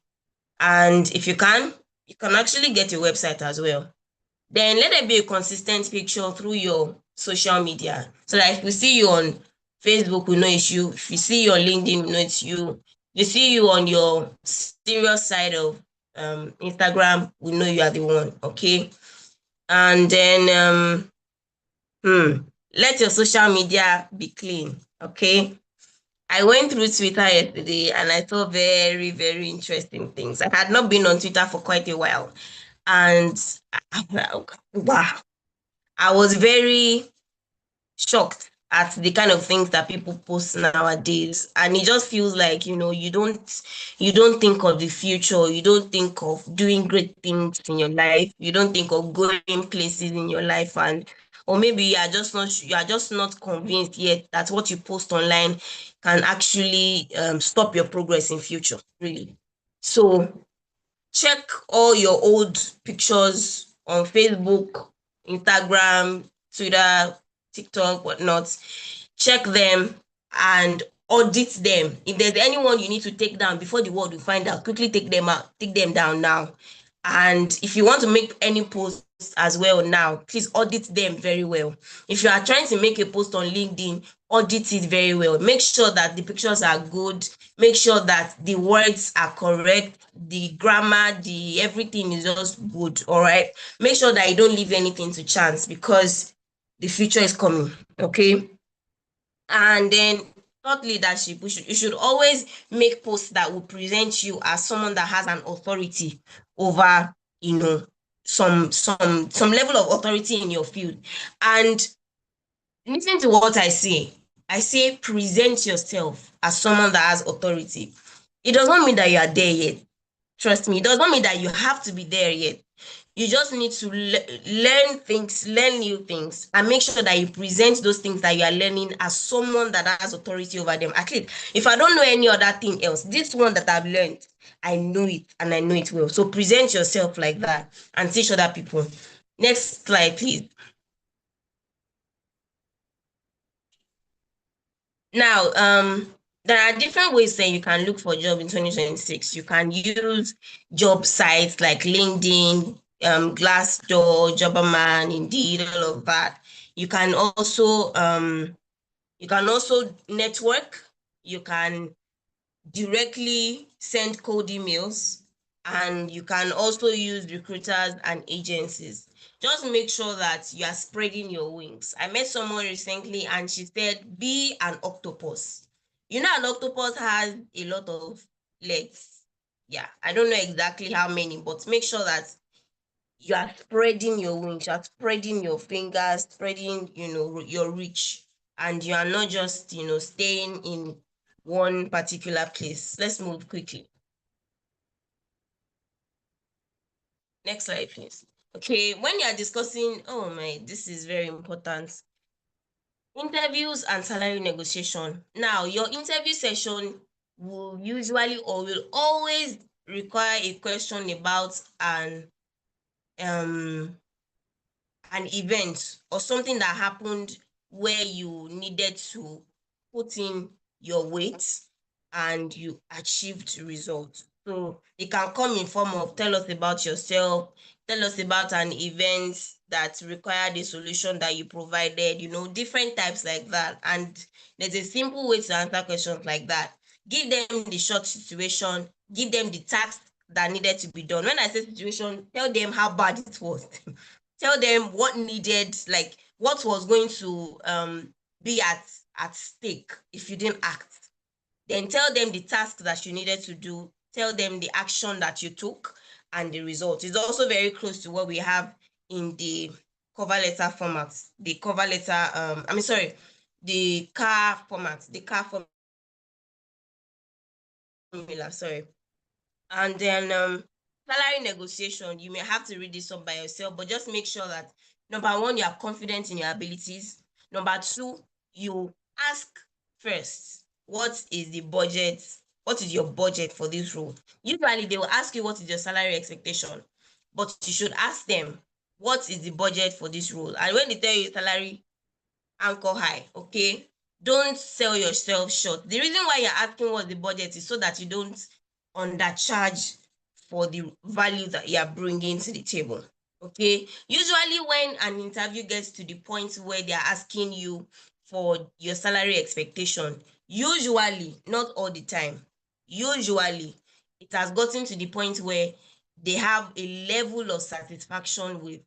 And if you can actually get a website as well. Then let there be a consistent picture through your social media. So that if we see you on Facebook, we know it's you. If we see you on LinkedIn, we know it's you. If we see you on your serious side of Instagram, we know you are the one. Okay. And then let your social media be clean. Okay. I went through Twitter yesterday and I saw very, very interesting things. I had not been on Twitter for quite a while. And wow, I was very shocked at the kind of things that people post nowadays. And it just feels like, you don't think of the future, you don't think of doing great things in your life, you don't think of going places in your life, and or maybe you are just not convinced yet that what you post online can actually stop your progress in future, really. So check all your old pictures on Facebook, Instagram, Twitter, TikTok, whatnot. Check them and audit them. If there's anyone you need to take down before the world will find out, quickly take them down now. And if you want to make any posts as well now, please audit them very well. If you are trying to make a post on LinkedIn, audit it very well. Make sure that the pictures are good. Make sure that the words are correct. The grammar, the everything is just good. All right. Make sure that you don't leave anything to chance, because the future is coming. Okay. And then thought leadership, you should always make posts that will present you as someone that has an authority over, some level of authority in your field. And listen to what I say. I say present yourself as someone that has authority. It does not mean that you are there yet. Trust me, it does not mean that you have to be there yet. You just need to learn things, learn new things, and make sure that you present those things that you are learning as someone that has authority over them. At least, if I don't know any other thing else, this one that I've learned, I know it and I know it well. So present yourself like that and teach other people. Next slide, please. Now, there are different ways that you can look for a job in 2026. You can use job sites like LinkedIn, Glassdoor, Jobberman, Indeed, all of that. You can also network. You can directly send cold emails, and you can also use recruiters and agencies. Just make sure that you are spreading your wings. I met someone recently and she said, be an octopus. An octopus has a lot of legs. Yeah, I don't know exactly how many, but make sure that you are spreading your wings, you are spreading your fingers, spreading, your reach, and you are not just, staying in one particular place. Let's move quickly. Next slide, please. Okay, when you are discussing, oh my, this is very important. Interviews and salary negotiation. Now, your interview session will usually or will always require a question about um an event or something that happened where you needed to put in your weight and you achieved results. So it can come in form of tell us about yourself, tell us about an event that required a solution that you provided, different types like that. And there's a simple way to answer questions like that. Give them the short situation, give them the task that needed to be done. When I say situation, tell them how bad it was. Tell them what needed, like what was going to be at stake if you didn't act. Then tell them the task that you needed to do, tell them the action that you took and the result. It's also very close to what we have in the cover letter format, the cover letter, the car format, the car formula, sorry. And then salary negotiation, you may have to read this up by yourself, but just make sure that number one, you are confident in your abilities. Number two, you ask first, what is the budget? What is your budget for this role? Usually they will ask you what is your salary expectation, but you should ask them, what is the budget for this role? And when they tell you salary, anchor high, okay? Don't sell yourself short. The reason why you're asking what the budget is so that you don't undercharge for the value that you're bringing to the table, okay? Usually when an interview gets to the point where they're asking you for your salary expectation, usually, not all the time, usually it has gotten to the point where they have a level of satisfaction with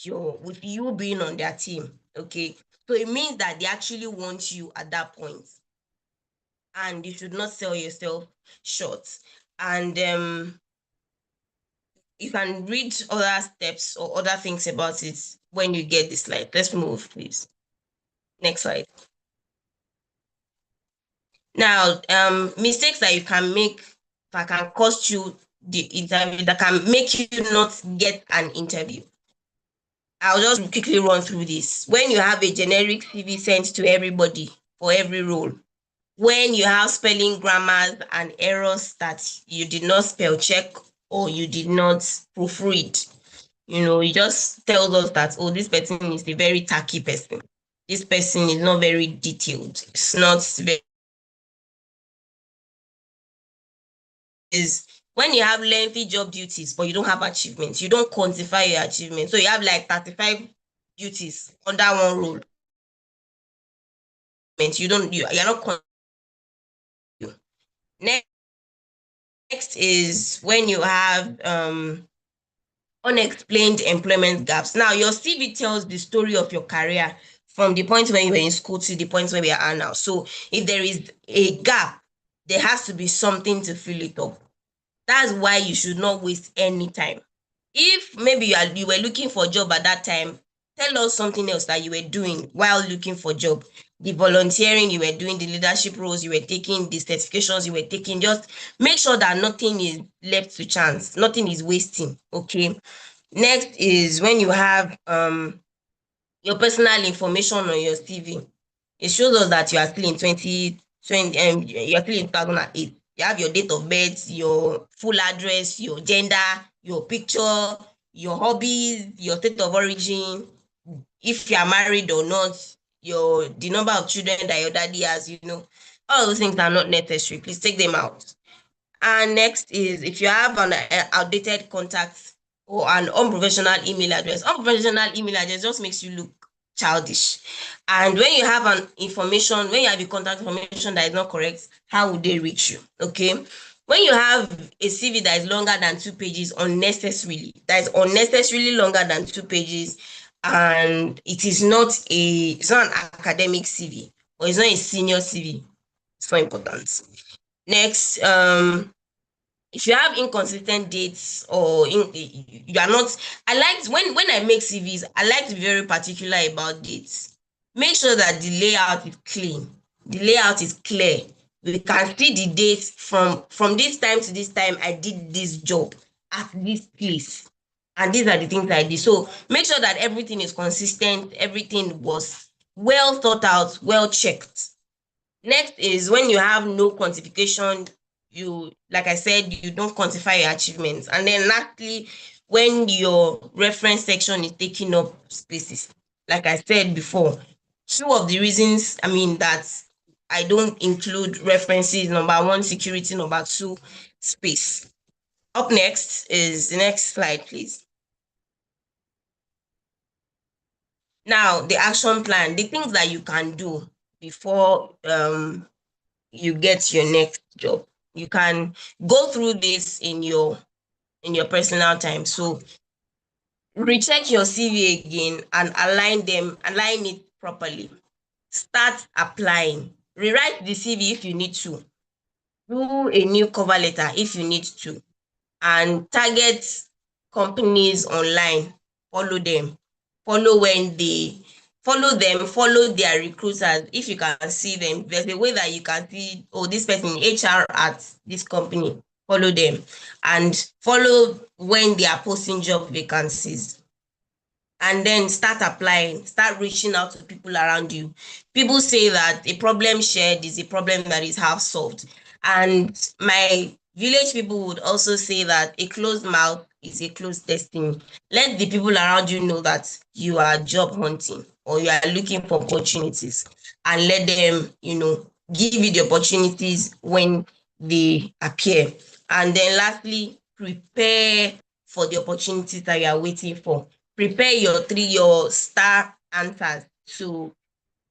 you being on their team, okay? So it means that they actually want you at that point, and you should not sell yourself short. And you can read other steps or other things about it when you get the slide. Let's move, please. Next slide. Now, mistakes that you can make that can cost you the interview, that can make you not get an interview. I'll just quickly run through this. When you have a generic CV sent to everybody for every role, when you have spelling, grammars, and errors that you did not spell check or you did not proofread, you just tell us that, oh, this person is a very tacky person. This person is not very detailed. It's not very. Is when you have lengthy job duties, but you don't have achievements, you don't quantify your achievements. So you have like 35 duties under one role. You're not. Next is when you have unexplained employment gaps. Now, your CV tells the story of your career from the point when you were in school to the point where we are now. So if there is a gap, there has to be something to fill it up. That's why you should not waste any time. If maybe you were looking for a job at that time, tell us something else that you were doing while looking for a job. The volunteering you were doing, the leadership roles you were taking, the certifications you were taking. Just make sure that nothing is left to chance, nothing is wasting. Okay. Next is when you have your personal information on your CV. It shows us that you are still in 2020, you're still in 2008. You have your date of birth, your full address, your gender, your picture, your hobbies, your state of origin, if you are married or not, the number of children that your daddy has, all those things are not necessary. Please take them out. And next is if you have an outdated contact or an unprofessional email address. Unprofessional email address just makes you look childish. And when you have when you have a contact information that is not correct, how would they reach you? Okay. When you have a CV that is longer than 2 pages that is unnecessarily longer than 2 pages, and it's not an academic CV or it's not a senior CV, it's not important. Next, if you have inconsistent dates or you are not, I like when I make CVs, I like to be very particular about dates. Make sure that the layout is clean, the layout is clear. We can see the dates from this time to this time I did this job at this place. And these are the things I did. So make sure that everything is consistent, everything was well thought out, well checked. Next is when you have no quantification, you, like I said, you don't quantify your achievements. And then lastly, when your reference section is taking up spaces, like I said before, two of the reasons, that I don't include references: number one, security; number two, space. Up next is the next slide, please. Now, the action plan, the things that you can do before you get your next job. You can go through this in your personal time. So recheck your CV again and align it properly. Start applying. Rewrite the CV if you need to. Do a new cover letter if you need to. And target companies online. Follow them. Follow them, follow their recruiters. If you can see them, there's a way that you can see, oh, this person HR at this company. Follow them and follow when they are posting job vacancies. And then start applying, start reaching out to people around you. People say that a problem shared is a problem that is half solved. And my village people would also say that a closed mouth is a closed destiny. Let the people around you know that you are job hunting or you are looking for opportunities, and let them, give you the opportunities when they appear. And then lastly, prepare for the opportunities that you are waiting for. Prepare your star answers to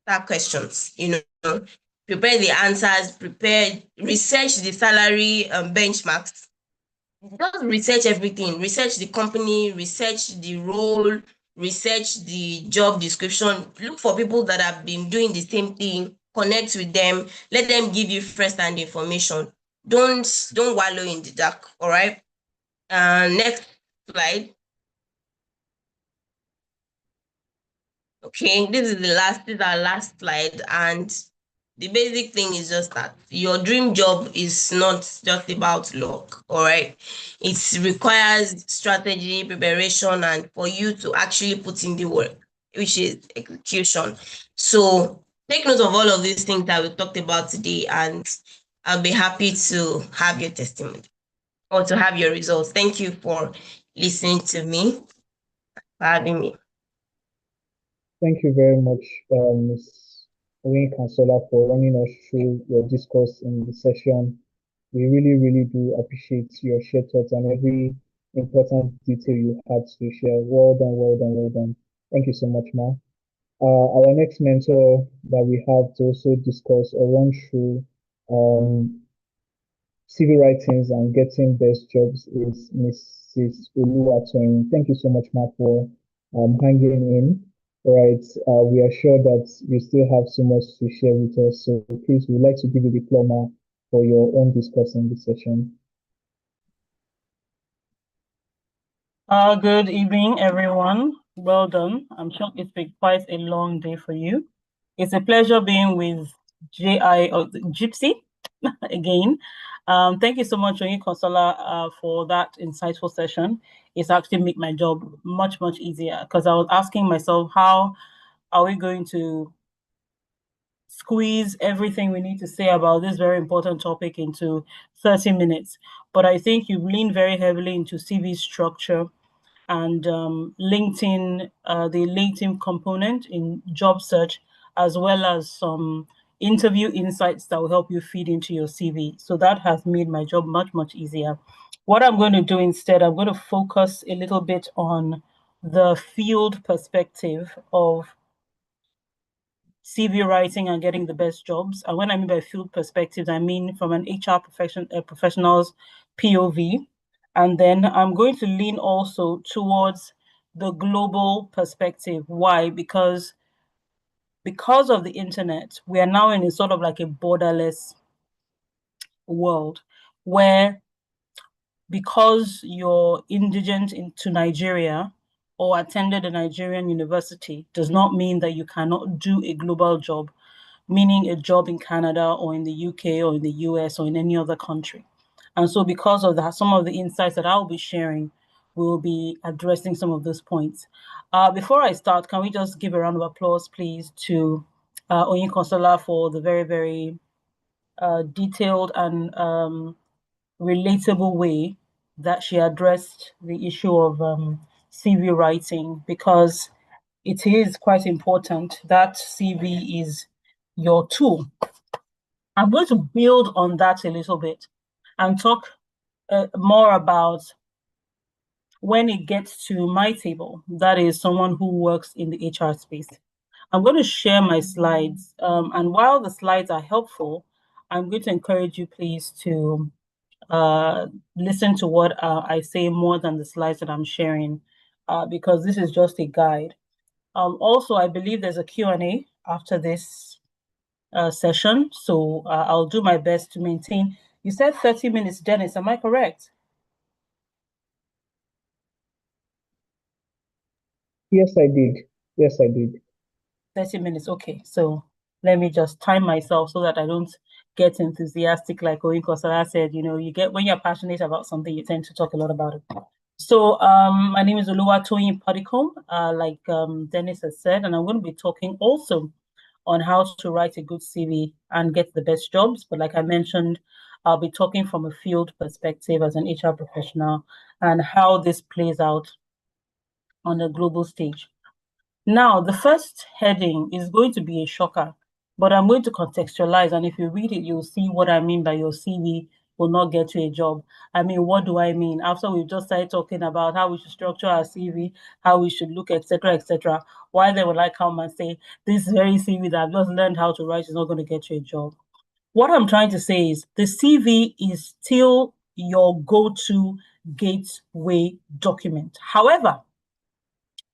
star questions. Prepare the answers. Research the salary benchmarks. Just research everything. Research the company. Research the role. Research the job description. Look for people that have been doing the same thing. Connect with them. Let them give you first-hand information. Don't wallow in the dark. All right. Next slide. Okay, this is our last slide, and the basic thing is just that your dream job is not just about luck, all right? It requires strategy, preparation, and for you to actually put in the work, which is execution. So take note of all of these things that we talked about today, and I'll be happy to have your testimony or to have your results. Thank you for listening to me, for having me. Thank you very much, Ms. Wayne Consola, for running us through your discourse in the session. We really, really do appreciate your shared thoughts and every important detail you had to share. Well done, well done, well done. Thank you so much, Ma. Our next mentor that we have to also discuss or run through CV writings and getting best jobs is Mrs. Oluwatoyin. Thank you so much, Ma, for hanging in. All right, we are sure that you still have so much to share with us. So please, we'd like to give you the floor, Ma, for your own discourse in this session. Good evening, everyone. Well done. I'm sure it's been quite a long day for you. It's a pleasure being with JIIPCC again. Thank you so much, Oyin Consola, for that insightful session. It's actually made my job much, much easier because I was asking myself, how are we going to squeeze everything we need to say about this very important topic into 30 minutes? But I think you've leaned very heavily into CV structure and LinkedIn, the LinkedIn component in job search, as well as some interview insights that will help you feed into your CV. So that has made my job much, much easier. What I'm going to do instead, I'm going to focus a little bit on the field perspective of CV writing and getting the best jobs. And when I mean by field perspectives, I mean from an HR professional's POV. And then I'm going to lean also towards the global perspective. Why? Because of the internet, we are now in a sort of like a borderless world where, because you're indigent into Nigeria or attended a Nigerian university, does not mean that you cannot do a global job, meaning a job in Canada or in the UK or in the US or in any other country. And so because of that, some of the insights that I'll be sharing we'll be addressing some of those points. Before I start, can we just give a round of applause, please, to Oyin Consola for the very, very detailed and relatable way that she addressed the issue of CV writing, because it is quite important that CV is your tool. I'm going to build on that a little bit and talk more about when it gets to my table, that is someone who works in the HR space. I'm going to share my slides. And while the slides are helpful, I'm going to encourage you, please, to listen to what I say more than the slides that I'm sharing, because this is just a guide. Also, I believe there's a Q&A after this session, so I'll do my best to maintain. You said 30 minutes, Dennis, am I correct? Yes, I did. Yes, I did. 30 minutes, okay. So let me just time myself so that I don't get enthusiastic like Oyin Kosala said. You know, you get, when you're passionate about something, you tend to talk a lot about it. So my name is Oluwatoyin Padicom, like Dennis has said, and I'm going to be talking also on how to write a good CV and get the best jobs. But like I mentioned, I'll be talking from a field perspective as an HR professional and how this plays out on a global stage. Now, the first heading is going to be a shocker, but I'm going to contextualize. And if you read it, you'll see what I mean by your CV will not get you a job. I mean, what do I mean? After we've just started talking about how we should structure our CV, how we should look, etc., why they would like come and say, this very CV that I've just learned how to write is not going to get you a job. What I'm trying to say is the CV is still your go-to gateway document. However,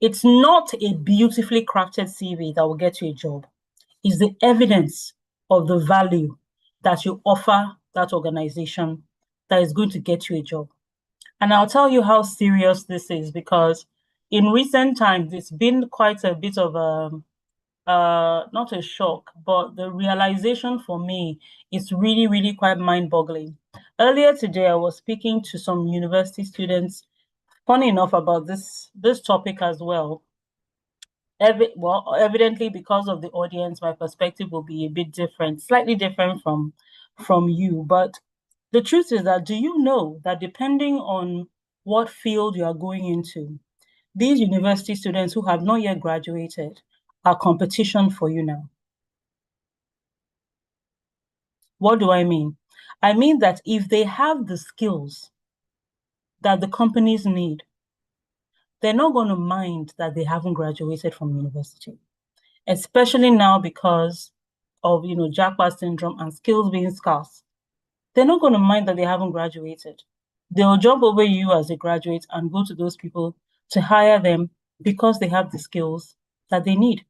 it's not a beautifully crafted CV that will get you a job. It's the evidence of the value that you offer that organization that is going to get you a job. And I'll tell you how serious this is, because in recent times, it's been quite a bit of not a shock, but the realization for me is really, really quite mind-boggling. Earlier today, I was speaking to some university students, funny enough, about this topic as well. Evidently, because of the audience, my perspective will be a bit different, slightly different from you. But the truth is that, do you know that depending on what field you are going into, these university students who have not yet graduated are competition for you now? What do I mean? I mean that if they have the skills that the companies need, they're not going to mind that they haven't graduated from university, especially now because of, JIIPCC syndrome and skills being scarce. They're not going to mind that they haven't graduated. They'll jump over you as a graduate and go to those people to hire them because they have the skills that they need.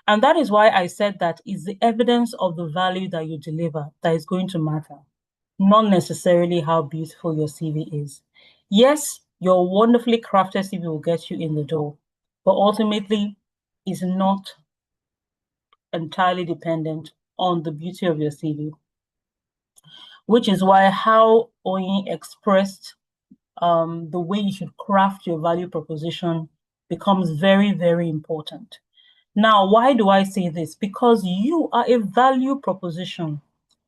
And that is why I said that is the evidence of the value that you deliver that is going to matter, not necessarily how beautiful your CV is. Yes, your wonderfully crafted CV will get you in the door, but ultimately is not entirely dependent on the beauty of your CV, which is why how Oyin expressed the way you should craft your value proposition becomes very, very important. Now, why do I say this? Because you are a value proposition.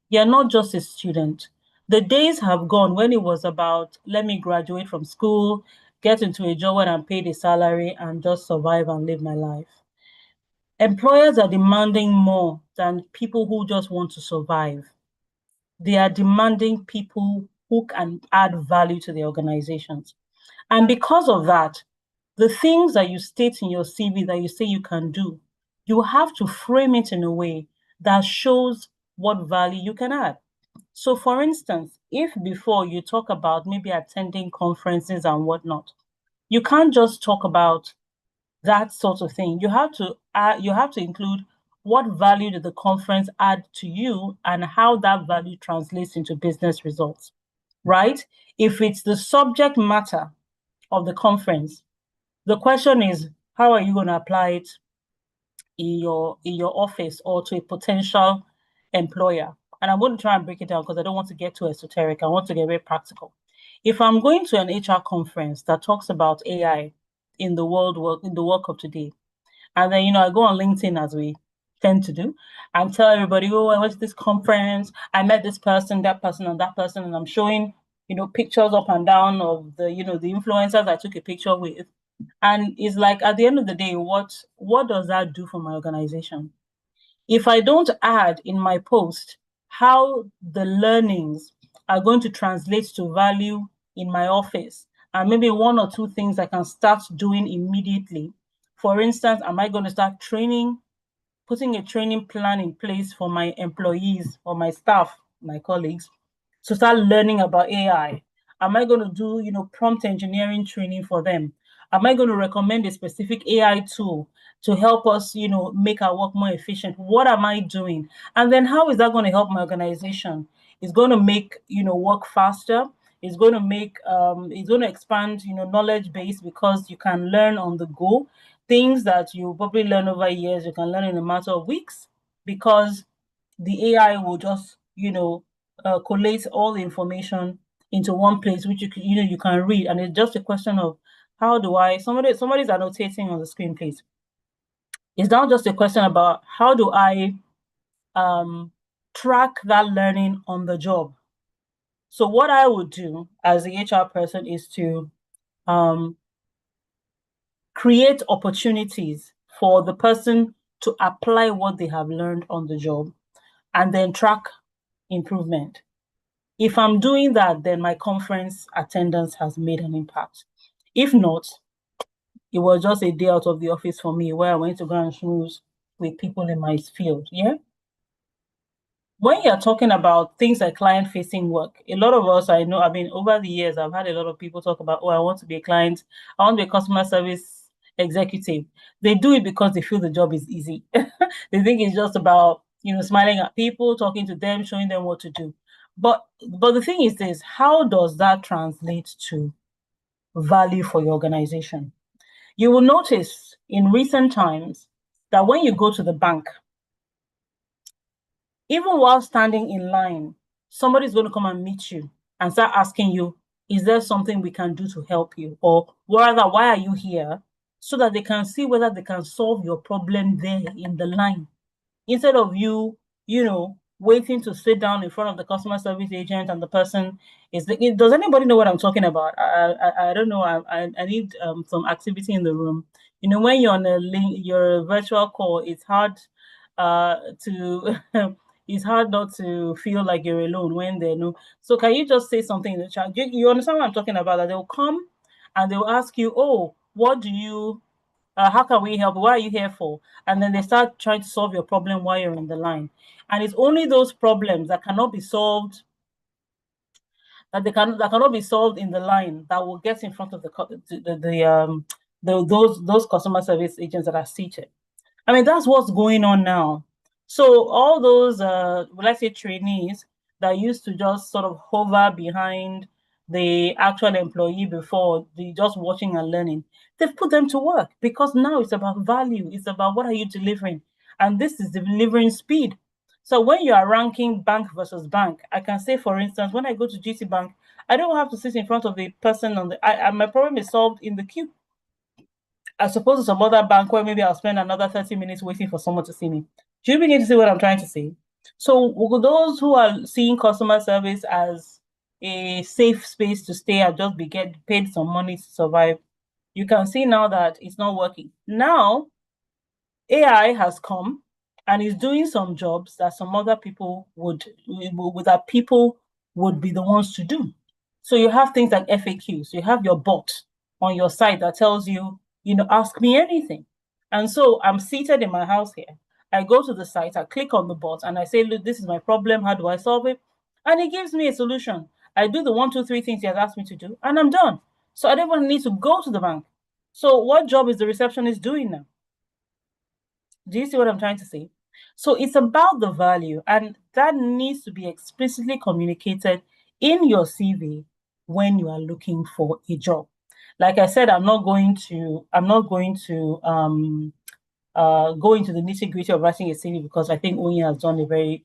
You're not just a student. The days have gone when it was about, let me graduate from school, get into a job where I'm paid a salary and just survive and live my life. Employers are demanding more than people who just want to survive. They are demanding people who can add value to the organizations. And because of that, the things that you state in your CV that you say you can do, you have to frame it in a way that shows what value you can add. So for instance, if before you talk about maybe attending conferences and whatnot, you can't just talk about that sort of thing. You have to include what value did the conference add to you and how that value translates into business results, right? If it's the subject matter of the conference, the question is, how are you going to apply it in your office or to a potential employer? And I'm going to try and break it down because I don't want to get too esoteric. I want to get very practical. If I'm going to an HR conference that talks about AI in the work of today, and then I go on LinkedIn, as we tend to do, and tell everybody, oh, I went to this conference, I met this person, that person, and that person, and I'm showing pictures up and down of the the influencers I took a picture with. And it's like, at the end of the day, what does that do for my organization? If I don't add in my post how the learnings are going to translate to value in my office, and maybe one or two things I can start doing immediately. For instance, am I going to start putting a training plan in place for my employees or my staff, my colleagues, to start learning about AI? Am I going to do, prompt engineering training for them? Am I going to recommend a specific AI tool to help us, make our work more efficient? What am I doing? And then how is that going to help my organization? It's going to make, work faster. It's going to it's going to expand, knowledge base, because you can learn on the go. Things that you probably learn over years, you can learn in a matter of weeks, because the AI will just, collate all the information into one place, which you can read. And it's just a question of how do I, somebody's annotating on the screen, please. It's not just a question about how do I track that learning on the job. So what I would do as the HR person is to create opportunities for the person to apply what they have learned on the job, and then track improvement. If I'm doing that, then my conference attendance has made an impact. If not, it was just a day out of the office for me, where I went to go and schmooze with people in my field. Yeah. When you're talking about things like client-facing work, a lot of us, I know, over the years, I've had a lot of people talk about, oh, I want to be a client, I want to be a customer service executive. They do it because they feel the job is easy. They think it's just about, smiling at people, talking to them, showing them what to do. But the thing is this, how does that translate to value for your organization? You will notice in recent times that when you go to the bank, even while standing in line, somebody's going to come and meet you and start asking you, is there something we can do to help you? Or rather, why are you here? So that they can see whether they can solve your problem there in the line, instead of you, waiting to sit down in front of the customer service agent and the person is. Does anybody know what I'm talking about? I don't know. I need some activity in the room. When you're on your virtual call, it's hard to it's hard not to feel like you're alone when they know. So can you just say something in the chat? You understand what I'm talking about? That they'll come and they'll ask you, oh, what do you how can we help? What are you here for? And then they start trying to solve your problem while you're in the line. And it's only those problems that cannot be solved, that cannot be solved in the line, that will get in front of those customer service agents that are seated. That's what's going on now. So all those let's say trainees that used to just sort of hover behind the actual employee before, the just watching and learning, they've put them to work, because now it's about value. It's about what are you delivering, and this is delivering speed. So when you are ranking bank versus bank, I can say, for instance, when I go to GT Bank, I don't have to sit in front of the person on the. My problem is solved in the queue, as opposed to some other bank where maybe I'll spend another 30 minutes waiting for someone to see me. Do you begin to see what I'm trying to say? So those who are seeing customer service as a safe space to stay and just get paid some money to survive, you can see now that it's not working. Now, AI has come and is doing some jobs that some other people would be the ones to do. So you have things like FAQs. You have your bot on your site that tells you, ask me anything. And so I'm seated in my house here. I go to the site, I click on the bot, and I say, look, this is my problem. How do I solve it? And it gives me a solution. I do the 1, 2, 3 things he has asked me to do, and I'm done. So I don't even need to go to the bank. So what job is the receptionist doing now? Do you see what I'm trying to say? So it's about the value, and that needs to be explicitly communicated in your CV when you are looking for a job. Like I said, I'm not going to go into the nitty-gritty of writing a CV, because I think Oyin has done a very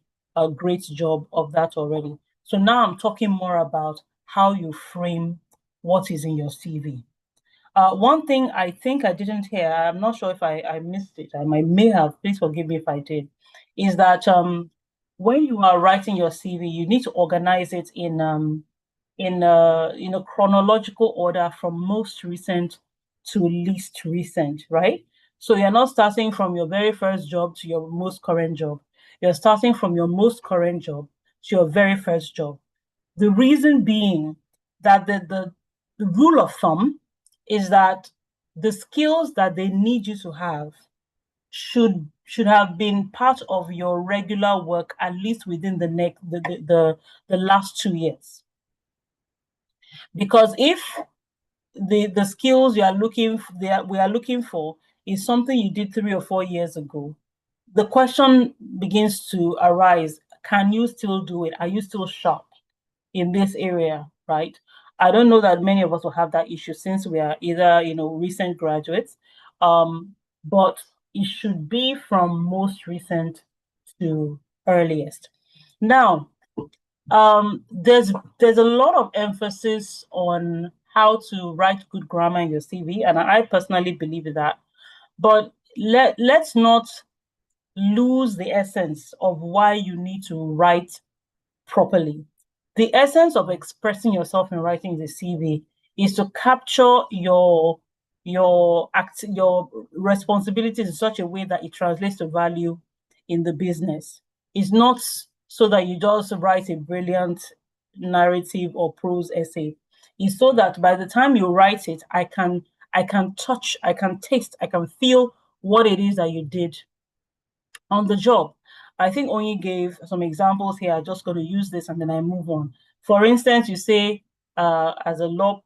great job of that already. So now I'm talking more about how you frame what is in your CV. One thing I think I didn't hear, I'm not sure if I missed it, I may have, please forgive me if I did, is that when you are writing your CV, you need to organize it in a chronological order from most recent to least recent, right? So you're not starting from your very first job to your most current job. You're starting from your most current job to your very first job. The reason being that the rule of thumb is that the skills that they need you to have should have been part of your regular work at least within the last 2 years. Because if the skills we are looking for is something you did 3 or 4 years ago, the question begins to arise: can you still do it? Are you still sharp in this area, right? I don't know that many of us will have that issue since we are either recent graduates, but it should be from most recent to earliest. Now, there's a lot of emphasis on how to write good grammar in your CV, and I personally believe in that. But let's not lose the essence of why you need to write properly. The essence of expressing yourself in writing the CV is to capture your responsibilities in such a way that it translates to value in the business. It's not so that you just write a brilliant narrative or prose essay. It's so that by the time you write it, I can touch, I can taste, I can feel what it is that you did on the job. I think Onyi gave some examples here. I'm just going to use this and then I move on. For instance, you say, as a law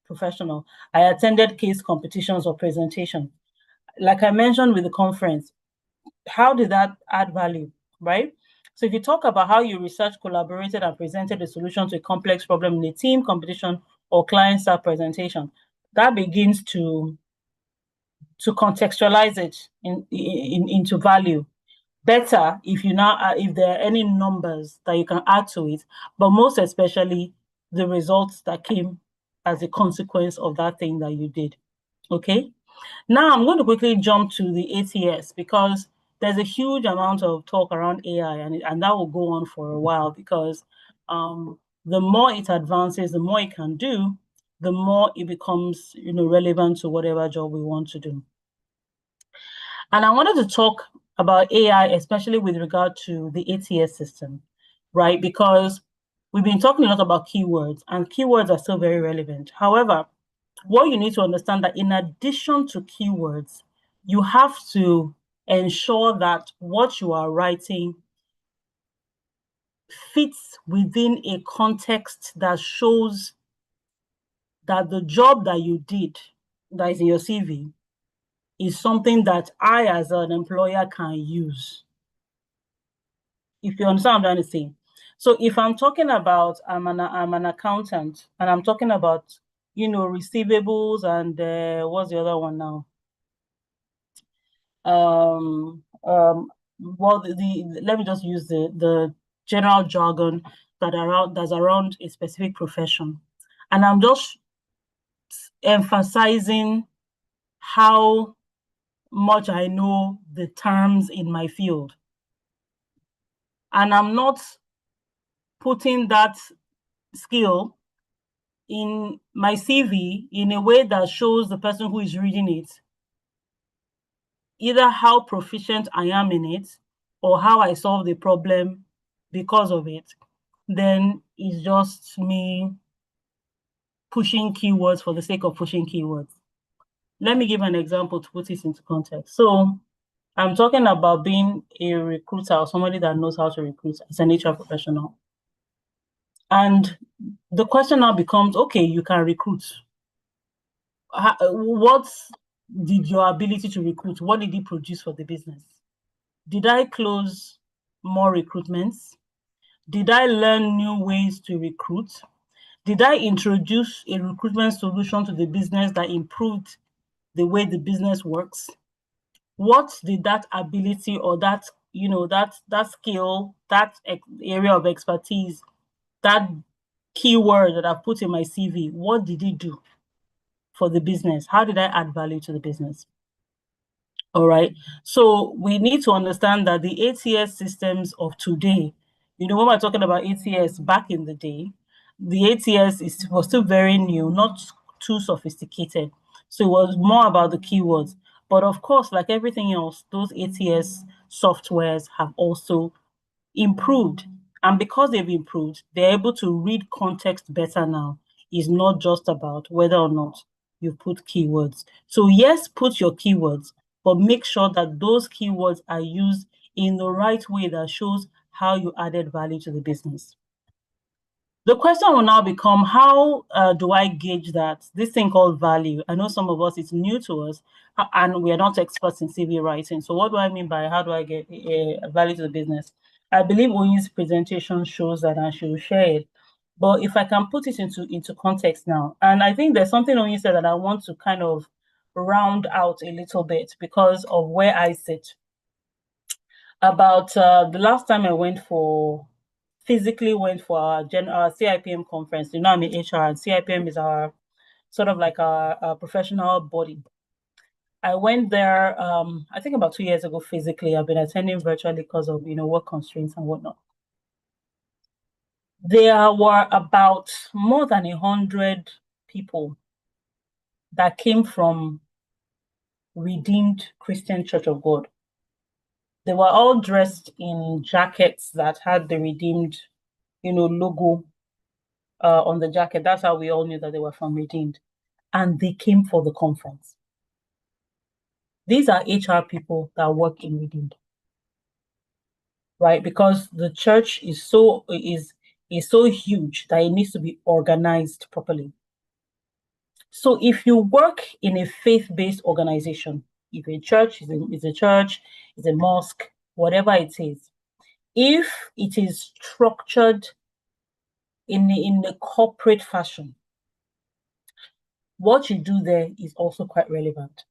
professional, I attended case competitions or presentation. Like I mentioned with the conference, how did that add value, right? So if you talk about how you researched, collaborated, and presented a solution to a complex problem in a team competition or client-side presentation, that begins to contextualize it into value. Better if if there are any numbers that you can add to it, but most especially the results that came as a consequence of that thing that you did. Okay. Now I'm going to quickly jump to the ATS because there's a huge amount of talk around AI, and that will go on for a while because the more it advances, the more it can do, the more it becomes relevant to whatever job we want to do. And I wanted to talk about AI, especially with regard to the ATS system, right? Because we've been talking a lot about keywords, and keywords are still very relevant. However, what you need to understand that in addition to keywords, you have to ensure that what you are writing fits within a context that shows that the job that you did, that is in your CV, is something that I, as an employer, can use. If you understand what I'm trying to say. So if I'm talking about, I'm an accountant, and I'm talking about, receivables and what's the other one now? Well, let me just use the general jargon that's around a specific profession, and I'm just emphasizing how much I know the terms in my field. And I'm not putting that skill in my CV in a way that shows the person who is reading it either how proficient I am in it or how I solve the problem because of it. Then it's just me pushing keywords for the sake of pushing keywords. Let me give an example to put this into context. So I'm talking about being a recruiter or somebody that knows how to recruit as an HR professional. And the question now becomes, okay, you can recruit. What did your ability to recruit, what did it produce for the business? Did I close more recruitments? Did I learn new ways to recruit? Did I introduce a recruitment solution to the business that improved the way the business works? What did that ability or that skill, that area of expertise, that keyword that I put in my CV, what did it do for the business? How did I add value to the business? All right. So we need to understand that the ATS systems of today, when we're talking about ATS back in the day, the ATS was still very new, not too sophisticated. So it was more about the keywords. But of course, like everything else, those ATS softwares have also improved. And because they've improved, they're able to read context better now. It's not just about whether or not you put keywords. So yes, put your keywords, but make sure that those keywords are used in the right way that shows how you added value to the business. The question will now become, how do I gauge that? This thing called value, I know some of us, it's new to us, and we are not experts in CV writing. So what do I mean by how do I get value to the business? I believe Oyi's presentation shows that, and she will share it. But if I can put it into context now, and I think there's something Oyi said that I want to kind of round out a little bit because of where I sit. About the last time I physically went for our CIPM conference. I'm in HR, and CIPM is our sort of like our professional body. I went there, I think about 2 years ago physically. I've been attending virtually because of, work constraints and whatnot. There were about more than 100 people that came from Redeemed Christian Church of God. They were all dressed in jackets that had the Redeemed, logo on the jacket. That's how we all knew that they were from Redeemed. And they came for the conference. These are HR people that work in Redeemed, right? Because the church is so huge that it needs to be organized properly. So if you work in a faith-based organization, if a church is a church, is a mosque, whatever it is, if it is structured in a corporate fashion, what you do there is also quite relevant.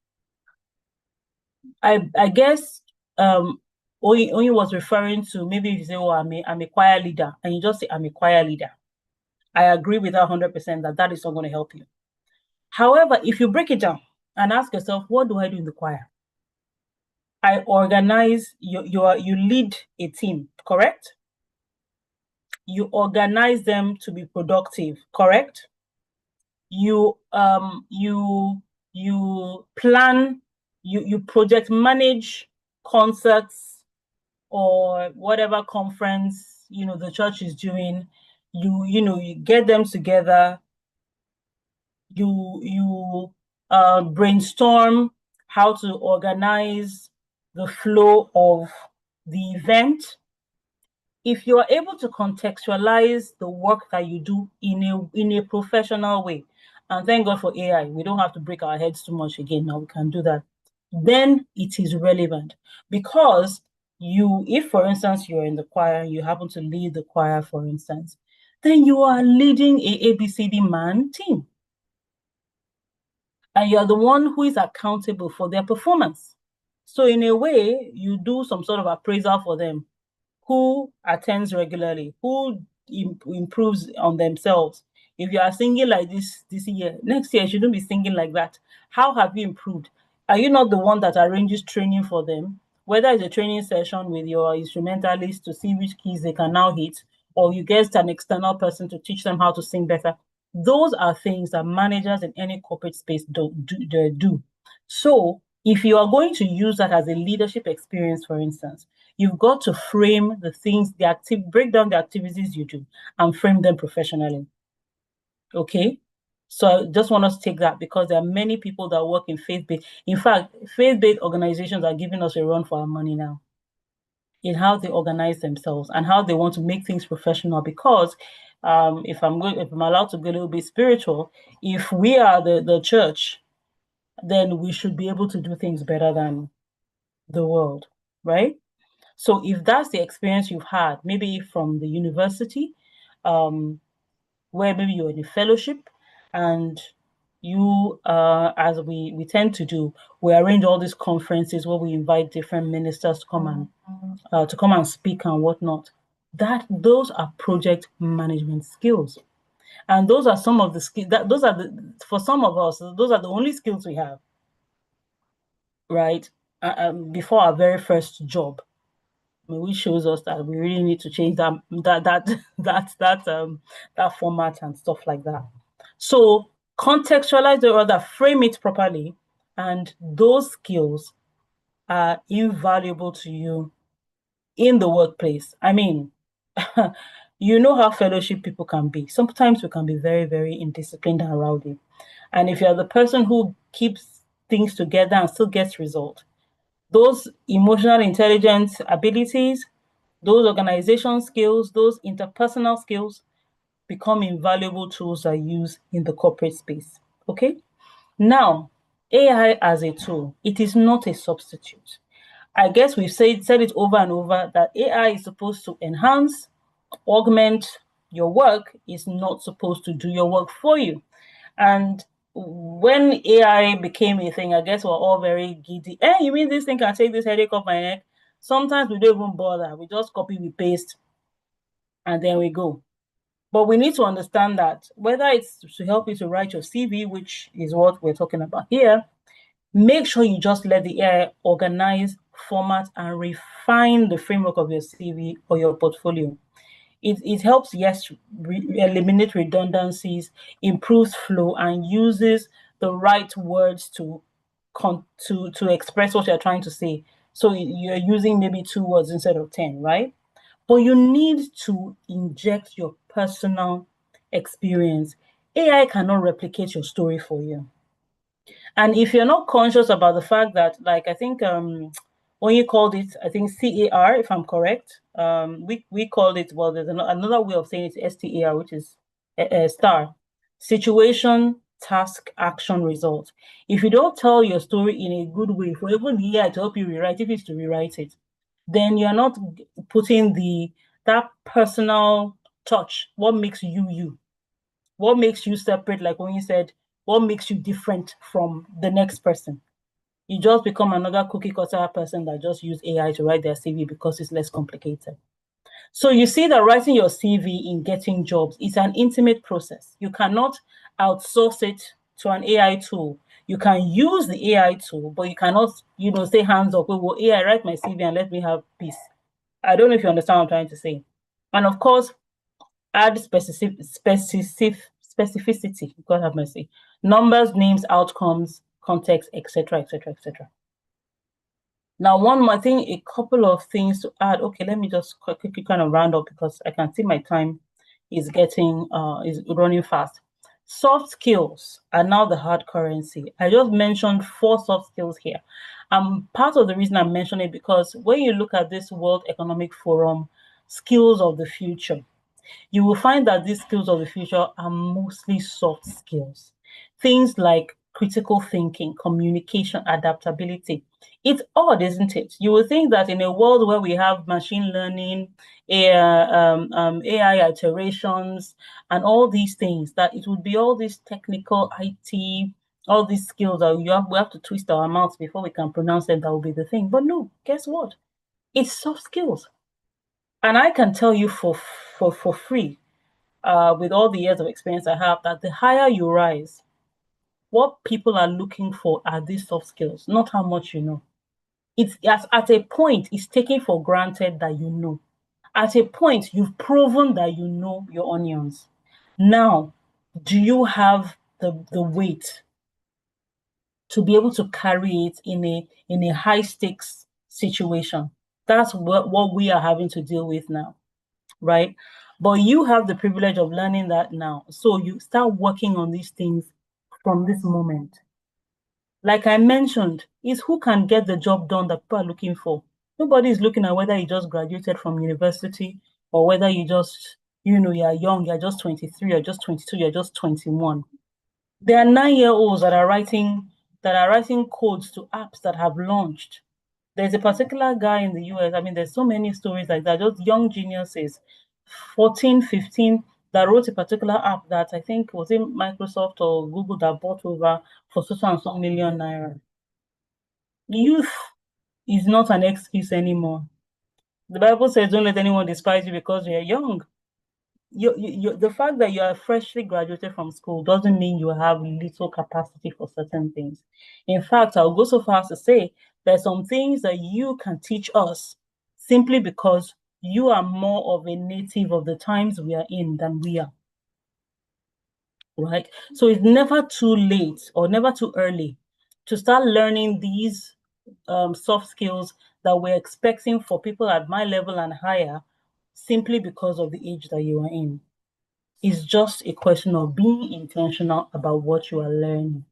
I guess Oyi was referring to, maybe if you say, oh, I'm a choir leader, and you just say, I'm a choir leader. I agree with that 100% that is not going to help you. However, if you break it down and ask yourself, what do I do in the choir? I organize, you lead a team, correct? You organize them to be productive, correct? You plan, you project manage concerts or whatever conference the church is doing. You get them together. You brainstorm how to organize the flow of the event. If you are able to contextualize the work that you do in a professional way, and thank God for AI, we don't have to break our heads too much again. Now we can do that. Then it is relevant, because if for instance you're in the choir, you happen to lead the choir, for instance, then you are leading a ABCD man team, and you're the one who is accountable for their performance. So in a way, you do some sort of appraisal for them. Who attends regularly, who improves on themselves. If you are singing like this year, next year you shouldn't be singing like that. How have you improved? Are you not the one that arranges training for them? Whether it's a training session with your instrumentalist to see which keys they can now hit, or you get an external person to teach them how to sing better. Those are things that managers in any corporate space do. So if you are going to use that as a leadership experience, for instance, you've got to frame the things, break down the activities you do and frame them professionally. Okay? So I just want us to take that, because there are many people that work in faith-based. In fact, faith-based organizations are giving us a run for our money now in how they organize themselves and how they want to make things professional. Because if I'm allowed to go a little bit spiritual, if we are the church, then we should be able to do things better than the world, right? So if that's the experience you've had, maybe from the university, where maybe you're in a fellowship, and you, as we tend to do, we arrange all these conferences where we invite different ministers to come and speak and whatnot. Those are project management skills. And those are some of the skills for some of us, those are the only skills we have, right? Before our very first job. I mean, which shows us that we really need to change that format and stuff like that. So contextualize or rather frame it properly, and those skills are invaluable to you in the workplace. I mean, you know how fellowship people can be. Sometimes we can be very, very indisciplined and rowdy. And if you're the person who keeps things together and still gets results, those emotional intelligence abilities, those organization skills, those interpersonal skills become invaluable tools I use in the corporate space. Okay. Now, AI as a tool, it is not a substitute. I guess we've said it over and over that AI is supposed to enhance, augment your work, is not supposed to do your work for you. And when AI became a thing, I guess we're all very giddy. You mean this thing can take this headache off my neck? Sometimes we don't even bother. We just copy, we paste, and then we go. But we need to understand that whether it's to help you to write your CV, which is what we're talking about here, make sure you just let the AI organize, format, and refine the framework of your CV or your portfolio. It helps, yes, eliminate redundancies, improves flow, and uses the right words to express what you're trying to say. So you're using maybe 2 words instead of 10, right? But you need to inject your personal experience. AI cannot replicate your story for you. And if you're not conscious about the fact that, like, I think when you called it, I think CAR, if I'm correct, we called it, well, there's another way of saying it, STAR, which is STAR, situation, task, action, result. If you don't tell your story in a good way, for even the AI to help you rewrite, if it's to rewrite it, then you're not putting that personal touch. What makes you you? What makes you separate? Like when you said, what makes you different from the next person? You just become another cookie cutter person that just use AI to write their CV because it's less complicated. So you see that writing your CV in getting jobs is an intimate process. You cannot outsource it to an AI tool. You can use the AI tool, but you cannot, say hands up, well, AI, write my CV and let me have peace. I don't know if you understand what I'm trying to say. And of course, add specificity, God have mercy. Numbers, names, outcomes, context, etc., etc., etc. Now, one more thing, a couple of things to add. Okay, let me just quickly kind of round up because I can see my time is running fast. Soft skills are now the hard currency. I just mentioned 4 soft skills here. Part of the reason I'm mentioning it because when you look at this World Economic Forum skills of the future, you will find that these skills of the future are mostly soft skills. Things like critical thinking, communication, adaptability. It's odd, isn't it? You would think that in a world where we have machine learning, AI iterations, and all these things, that it would be all these technical IT, all these skills that we have to twist our mouths before we can pronounce them, that will be the thing. But no, guess what? It's soft skills. And I can tell you for free, with all the years of experience I have, that the higher you rise, what people are looking for are these soft skills, not how much you know. It's at a point, it's taken for granted that you know. At a point, you've proven that you know your onions. Now, do you have the weight to be able to carry it in a high stakes situation? That's what we are having to deal with now, right? But you have the privilege of learning that now. So you start working on these things from this moment. Like I mentioned, is who can get the job done that people are looking for. Nobody is looking at whether you just graduated from university or whether you just, you're young, you're just 23, you're just 22, you're just 21. There are 9-year-olds that are writing codes to apps that have launched. There's a particular guy in the US, I mean, there's so many stories like that, just young geniuses, 14, 15, that wrote a particular app that I think was in Microsoft or Google that bought over for so and so million naira. Youth is not an excuse anymore. The Bible says, don't let anyone despise you because you're young. the fact that you are freshly graduated from school doesn't mean you have little capacity for certain things. In fact, I'll go so far as to say there's some things that you can teach us simply because you are more of a native of the times we are in than we are. Right? So it's never too late or never too early to start learning these soft skills that we're expecting for people at my level and higher simply because of the age that you are in. It's just a question of being intentional about what you are learning.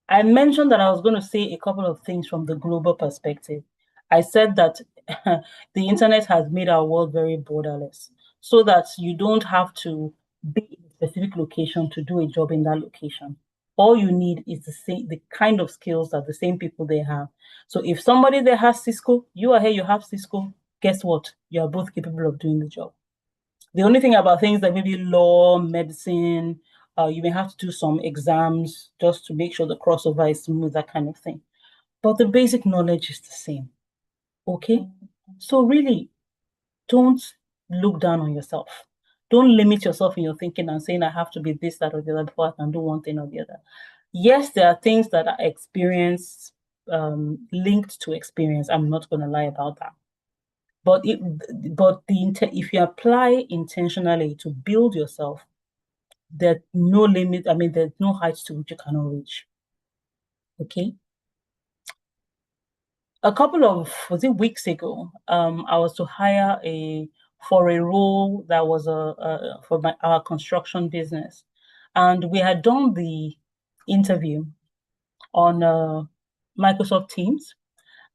I mentioned that I was going to say a couple of things from the global perspective. I said that the internet has made our world very borderless so that you don't have to be in a specific location to do a job in that location. All you need is the kind of skills that the same people they have. So if somebody there has Cisco, you are here, you have Cisco, guess what? You are both capable of doing the job. The only thing about things like maybe law, medicine, you may have to do some exams just to make sure the crossover is smooth, that kind of thing. But the basic knowledge is the same. Okay? So really, don't look down on yourself. Don't limit yourself in your thinking and saying, I have to be this, that, or the other before I can do one thing or the other. Yes, there are things that are experience linked to experience. I'm not going to lie about that. But if you apply intentionally to build yourself, there's no limit. I mean, there's no heights to which you cannot reach. Okay. A couple of weeks ago, I was to hire for a role that was for our construction business, and we had done the interview on Microsoft Teams.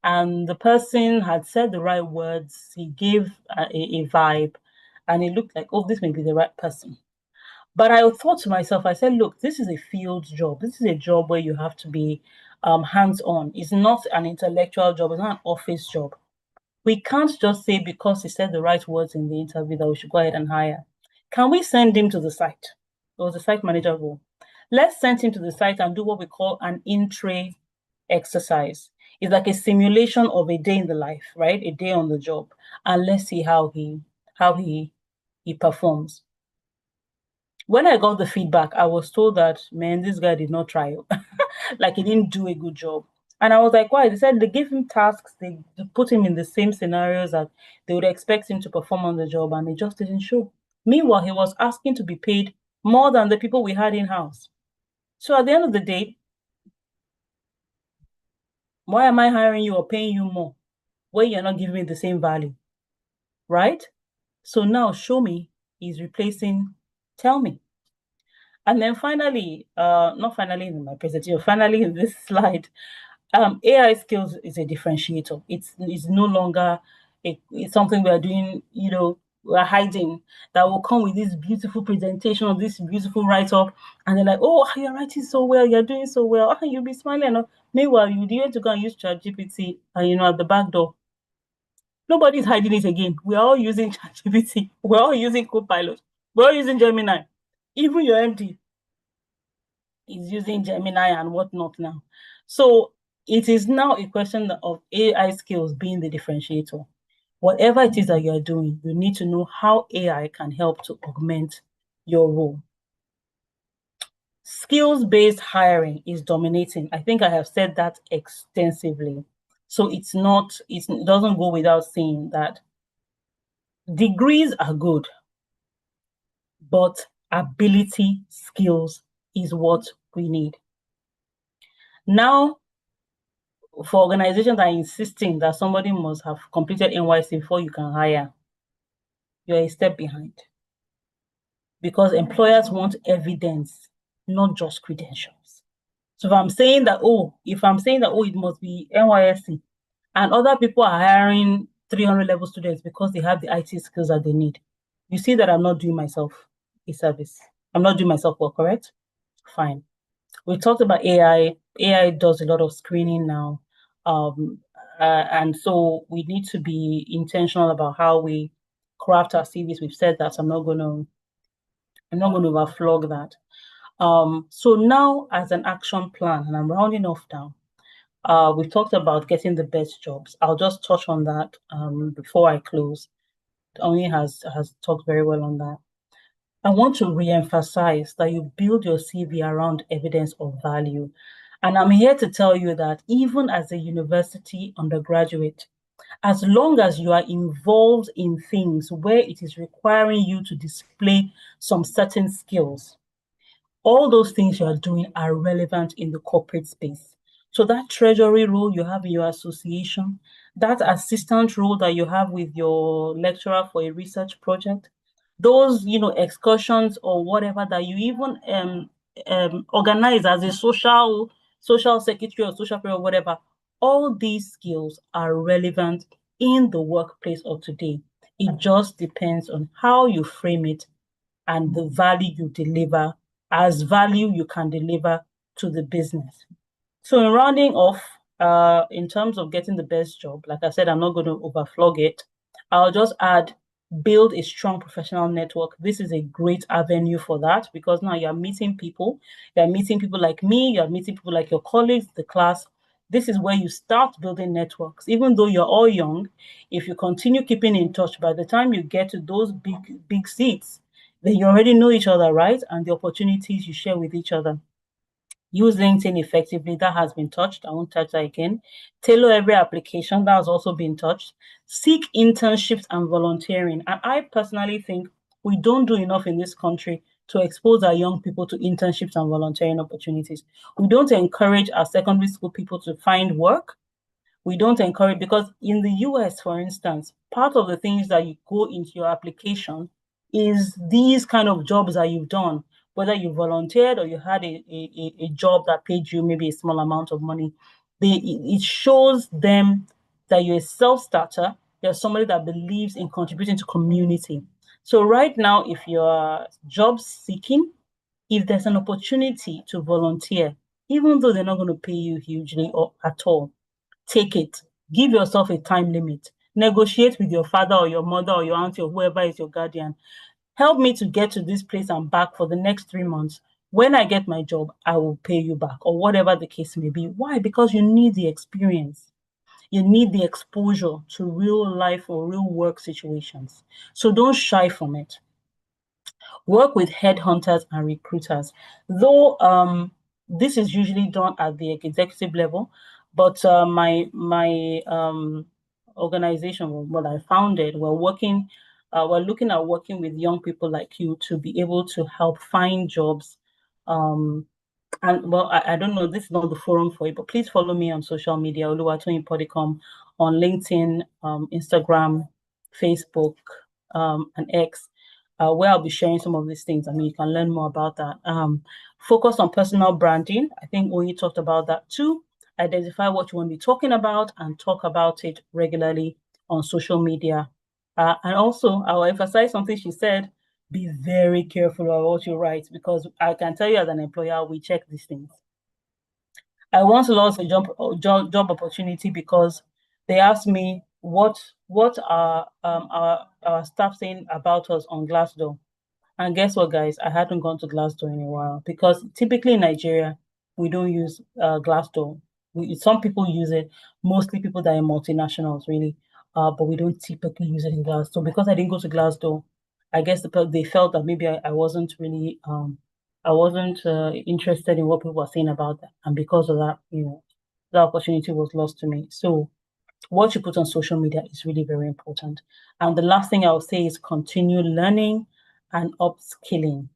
And the person had said the right words. He gave a vibe, and it looked like, oh, this may be the right person. But I thought to myself, I said, look, this is a field job. This is a job where you have to be hands-on. It's not an intellectual job. It's not an office job. We can't just say because he said the right words in the interview that we should go ahead and hire. Can we send him to the site? It was a site manager role. Let's send him to the site and do what we call an in-tray exercise. It's like a simulation of a day in the life, right? A day on the job. And let's see how he performs. When I got the feedback, I was told that, man, this guy did not try. Like he didn't do a good job. And I was like, why? They said they gave him tasks, they put him in the same scenarios that they would expect him to perform on the job, and it just didn't show. Meanwhile, he was asking to be paid more than the people we had in-house. So at the end of the day, why am I hiring you or paying you more when you're not giving me the same value? Right? So now show me is replacing tell me. And then finally, not finally in my presentation, finally in this slide, AI skills is a differentiator. It's no longer it's something we are doing, we're hiding, that will come with this beautiful presentation or this beautiful write-up. And they're like, oh, you're writing so well, you're doing so well. Oh, you'll be smiling. Meanwhile, you need to go and use ChatGPT, at the back door. Nobody's hiding it again. We're all using ChatGPT. We're all using Copilot. We're all using Gemini. Even your MD is using Gemini and whatnot now. So it is now a question of AI skills being the differentiator. Whatever it is that you're doing, you need to know how AI can help to augment your role. Skills-based hiring is dominating. I think I have said that extensively. So it doesn't go without saying that degrees are good, but ability, skills is what we need. Now, for organizations that are insisting that somebody must have completed NYC before you can hire, you're a step behind. Because employers want evidence, not just credentials. So if I'm saying that, it must be NYSC, and other people are hiring 300 level students because they have the IT skills that they need, you see that I'm not doing myself a service. I'm not doing myself well, correct? Fine. We talked about AI. AI does a lot of screening now. And so we need to be intentional about how we craft our CVs. We've said that, so I'm not going to overflog that. So now as an action plan, and I'm rounding off now, we've talked about getting the best jobs. I'll just touch on that before I close. Oni has talked very well on that. I want to re-emphasize that you build your CV around evidence of value. And I'm here to tell you that even as a university undergraduate, as long as you are involved in things where it is requiring you to display some certain skills, all those things you are doing are relevant in the corporate space. So that treasury role you have in your association, that assistant role that you have with your lecturer for a research project, those excursions or whatever that you even organize as a social secretary or social prayer or whatever, all these skills are relevant in the workplace of today. It just depends on how you frame it and the value you deliver as value you can deliver to the business. So in rounding off, in terms of getting the best job, like I said, I'm not going to overflog it. I'll just add, build a strong professional network. This is a great avenue for that because now you're meeting people. You're meeting people like me. You're meeting people like your colleagues, the class. This is where you start building networks. Even though you're all young, if you continue keeping in touch, by the time you get to those big seats, then you already know each other, right? And the opportunities you share with each other. Use LinkedIn effectively. That has been touched. I won't touch that again. Tailor every application. That has also been touched. Seek internships and volunteering. And I personally think we don't do enough in this country to expose our young people to internships and volunteering opportunities. We don't encourage our secondary school people to find work. We don't encourage, because in the US, for instance, part of the things that you go into your application is these kind of jobs that you've done, whether you volunteered or you had a job that paid you maybe a small amount of money. It shows them that you're a self-starter, you're somebody that believes in contributing to community. So right now, if you're job seeking, if there's an opportunity to volunteer, even though they're not going to pay you hugely or at all, take it. Give yourself a time limit. Negotiate with your father or your mother or your auntie or whoever is your guardian. Help me to get to this place and back for the next 3 months. When I get my job, I will pay you back, or whatever the case may be. Why? Because you need the experience. You need the exposure to real life or real work situations. So don't shy from it. Work with headhunters and recruiters. Though this is usually done at the executive level, but my organization, what I founded, we're looking at working with young people like you to be able to help find jobs. And well, I don't know, this is not the forum for it, but please follow me on social media, Oluwatoyin Podicom, on LinkedIn, Instagram, Facebook, and X, where I'll be sharing some of these things. I mean, you can learn more about that. Focus on personal branding. I think Oyi talked about that too. Identify what you want to be talking about and talk about it regularly on social media. And also, I will emphasize something she said: be very careful about what you write, because I can tell you as an employer, we check these things. I once lost a job opportunity because they asked me what are our staff saying about us on Glassdoor. And guess what, guys? I hadn't gone to Glassdoor in a while, because typically in Nigeria, we don't use Glassdoor. Some people use it, mostly people that are multinationals, really, but we don't typically use it in Glassdoor. Because I didn't go to Glassdoor, I guess they felt that maybe I wasn't really interested in what people were saying about that, and because of that, the opportunity was lost to me. So what you put on social media is really very important. And the last thing I would say is continue learning and upskilling.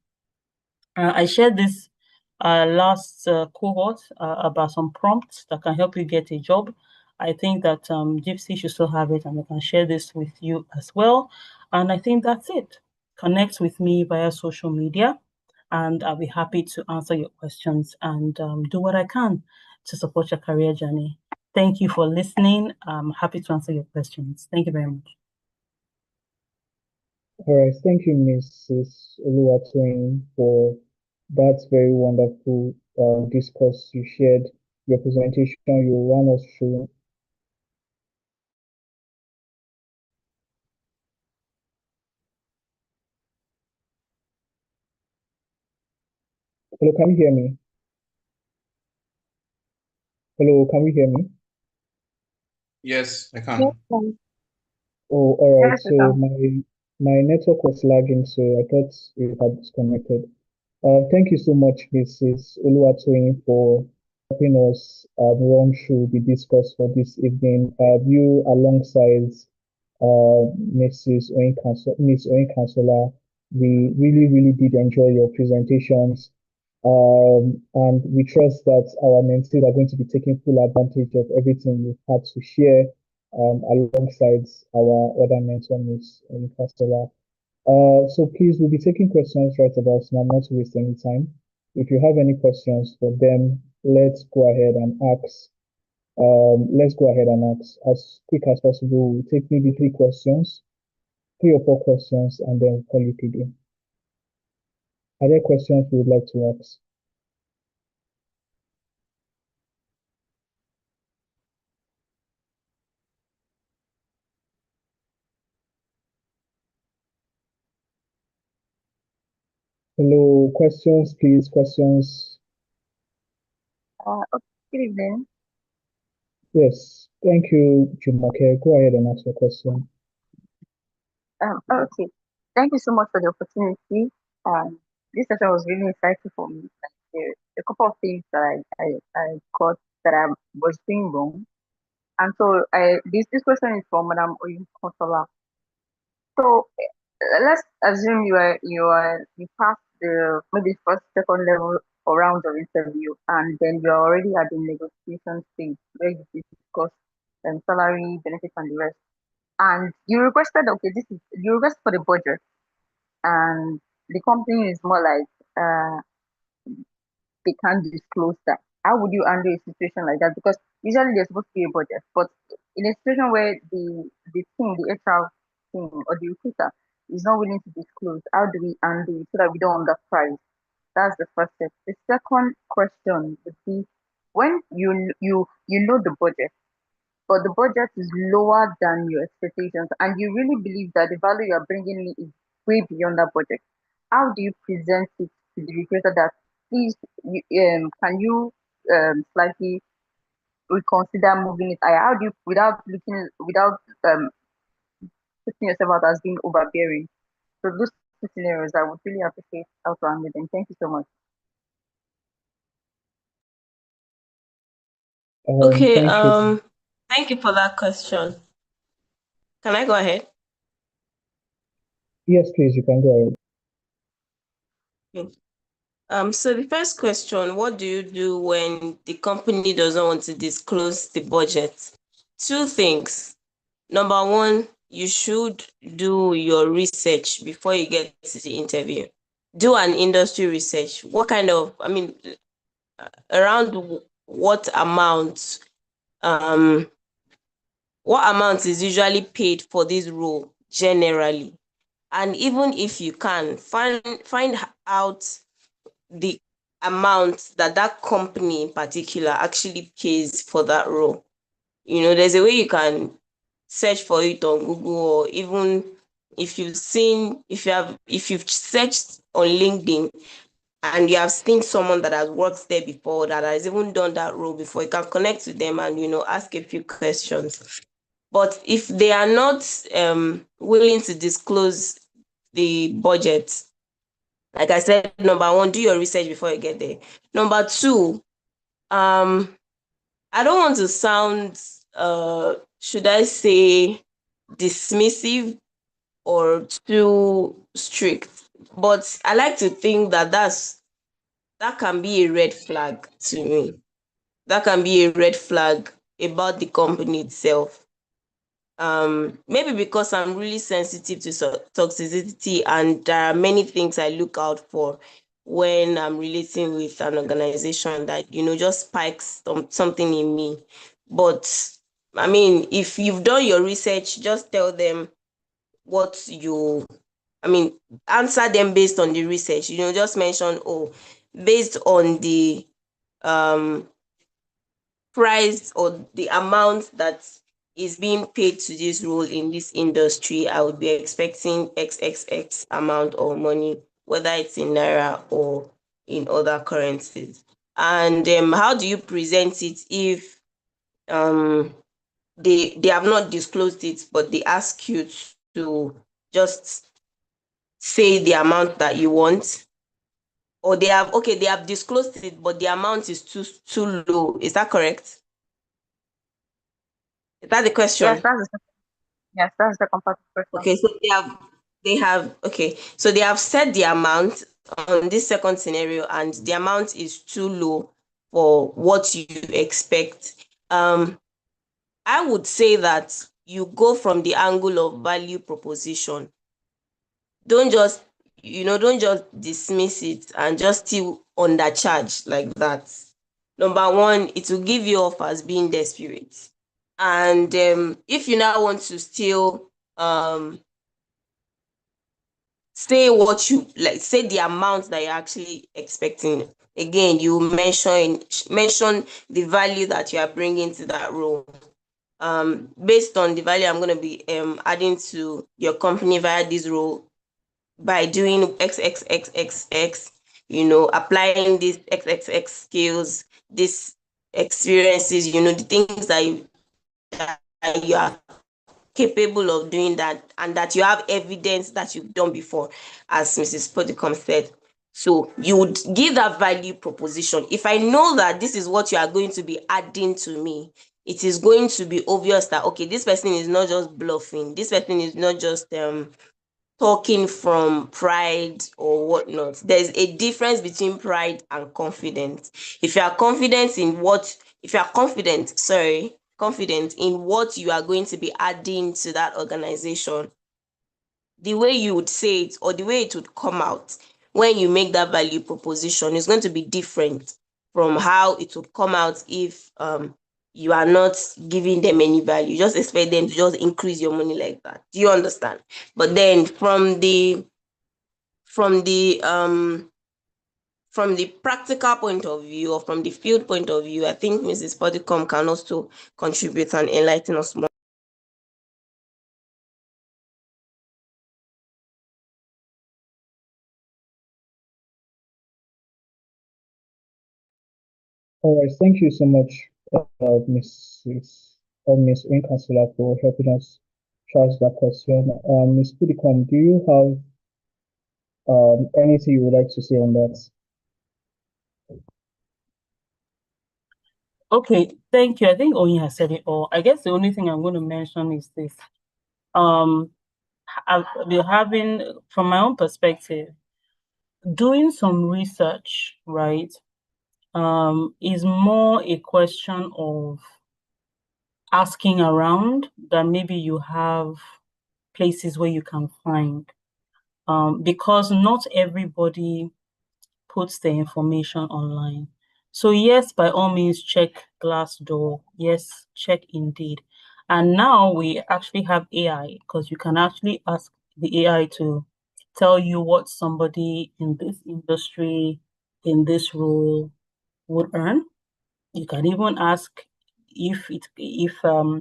I shared this last cohort about some prompts that can help you get a job. I think that JIIPCC should still have it, and I can share this with you as well. And I think that's it. Connect with me via social media, and I'll be happy to answer your questions and do what I can to support your career journey. Thank you for listening. I'm happy to answer your questions. Thank you very much. All right, thank you, Mrs. Oluwatoyin, for that very wonderful discourse you shared, your presentation you ran us through. Hello, can you hear me? Hello, can you hear me? Yes, I Yes, can. ma'am. Oh, all right. Yes, So ma'am. My network was lagging, so I thought we had disconnected. Thank you so much, Mrs. Oluwatoyin, for helping us run through the discourse for this evening. You, alongside Miss Oinkansola, we really, really did enjoy your presentations. And we trust that our mentees are going to be taking full advantage of everything we've had to share alongside our other mentor, Miss Oinkansola. So please, we'll be taking questions right about now, not to waste any time. If you have any questions for them, let's go ahead and ask. Let's go ahead and ask as quick as possible. We'll take maybe 3 questions, 3 or 4 questions, and then call it a day. Are there questions you would like to ask? Hello, questions, please, questions. Okay, good evening. Yes, thank you, Jumoke. Go ahead and ask your question. Okay, thank you so much for the opportunity. This session was really insightful for me. Like, a couple of things that I got that I was doing wrong. And so this question is from Madam Oyin Konsola. So let's assume you passed the maybe first, second level or round of interview, and then you're already at the negotiation stage where you discuss salary, benefits, and the rest. And you requested, okay, you request for the budget, and the company is more like they can't disclose that. How would you handle a situation like that? Because usually there's supposed to be a budget, but in a situation where the HR team or the recruiter is not willing to disclose, how do we handle it so that we don't underprice? That's the first step. The second question would be when you know the budget, but the budget is lower than your expectations, and you really believe that the value you're bringing me is way beyond that budget. How do you present it to the recruiter that please, can you slightly reconsider moving it higher? How do you, without um, putting yourself out as being overbearing? So those 2 scenarios, I would really appreciate how to handle them. Thank you so much. Okay, Thank you. thank you for that question. Can I go ahead? Yes, please, you can go ahead. Okay. So the first question, what do you do when the company doesn't want to disclose the budget? 2 things. Number one, you should do your research before you get to the interview. Do an industry research. Around um, what amount is usually paid for this role generally? And even if you can, find out the amount that that company in particular actually pays for that role. There's a way you can search for it on Google, or even if you've searched on LinkedIn and you have seen someone that has worked there before, that has even done that role before, you can connect with them and ask a few questions. But if they are not willing to disclose the budget, like I said, number one, do your research before you get there. Number two, I don't want to sound, should I say, dismissive or too strict, but I like to think that can be a red flag to me. That can be a red flag about the company itself. Maybe because I'm really sensitive to toxicity, and there are many things I look out for when I'm relating with an organization that just spikes something in me. But I mean, if you've done your research, just tell them what you I mean, answer them based on the research. Just mention, oh, based on the um price or the amount that is being paid to this role in this industry, I would be expecting XXX amount of money, whether it's in Naira or in other currencies. And how do you present it if they have not disclosed it, but they ask you to just say the amount that you want, or they have disclosed it, but the amount is too low. Is that correct? Is that the question? Yes, that's the part of the question. Okay, so they have set the amount on this second scenario, and the amount is too low for what you expect. I would say that you go from the angle of value proposition. Don't just dismiss it and just still undercharge like that. Number one, it will give you off as being desperate. And if you now want to still say what you like, say the amount that you're actually expecting, again, you mention the value that you are bringing to that role. Based on the value I'm going to be adding to your company via this role, by doing XXXXX, applying these XXX skills, these experiences, the things that you are capable of doing, that, and that you have evidence that you've done before, as Mrs. Podicom said. So you would give that value proposition. If I know that this is what you are going to be adding to me, it is going to be obvious that, okay, this person is not just bluffing. This person is not just talking from pride or whatnot. There's a difference between pride and confidence. If you are confident in what, if you are confident, sorry, confident in what you are going to be adding to that organization, the way you would say it or the way it would come out when you make that value proposition is going to be different from how it would come out if you are not giving them any value. You just expect them to just increase your money like that. Do you understand? But then from the practical point of view, or from the field point of view, I think Mrs. Podicom can also contribute and enlighten us more. All right, thank you so much, Miss Winkasula, for helping us charge that question. Ms. Pudicom, do you have anything you would like to say on that? Okay, thank you. I think Oyin has said it all. I guess the only thing I'm going to mention is this. I've been having, from my own perspective, doing some research, right, is more a question of asking around than maybe you have places where you can find. Because not everybody puts the information online. So yes, by all means, check Glassdoor. Yes, check Indeed. And now we actually have AI, because you can actually ask the AI to tell you what somebody in this industry, in this role would earn. You can even ask if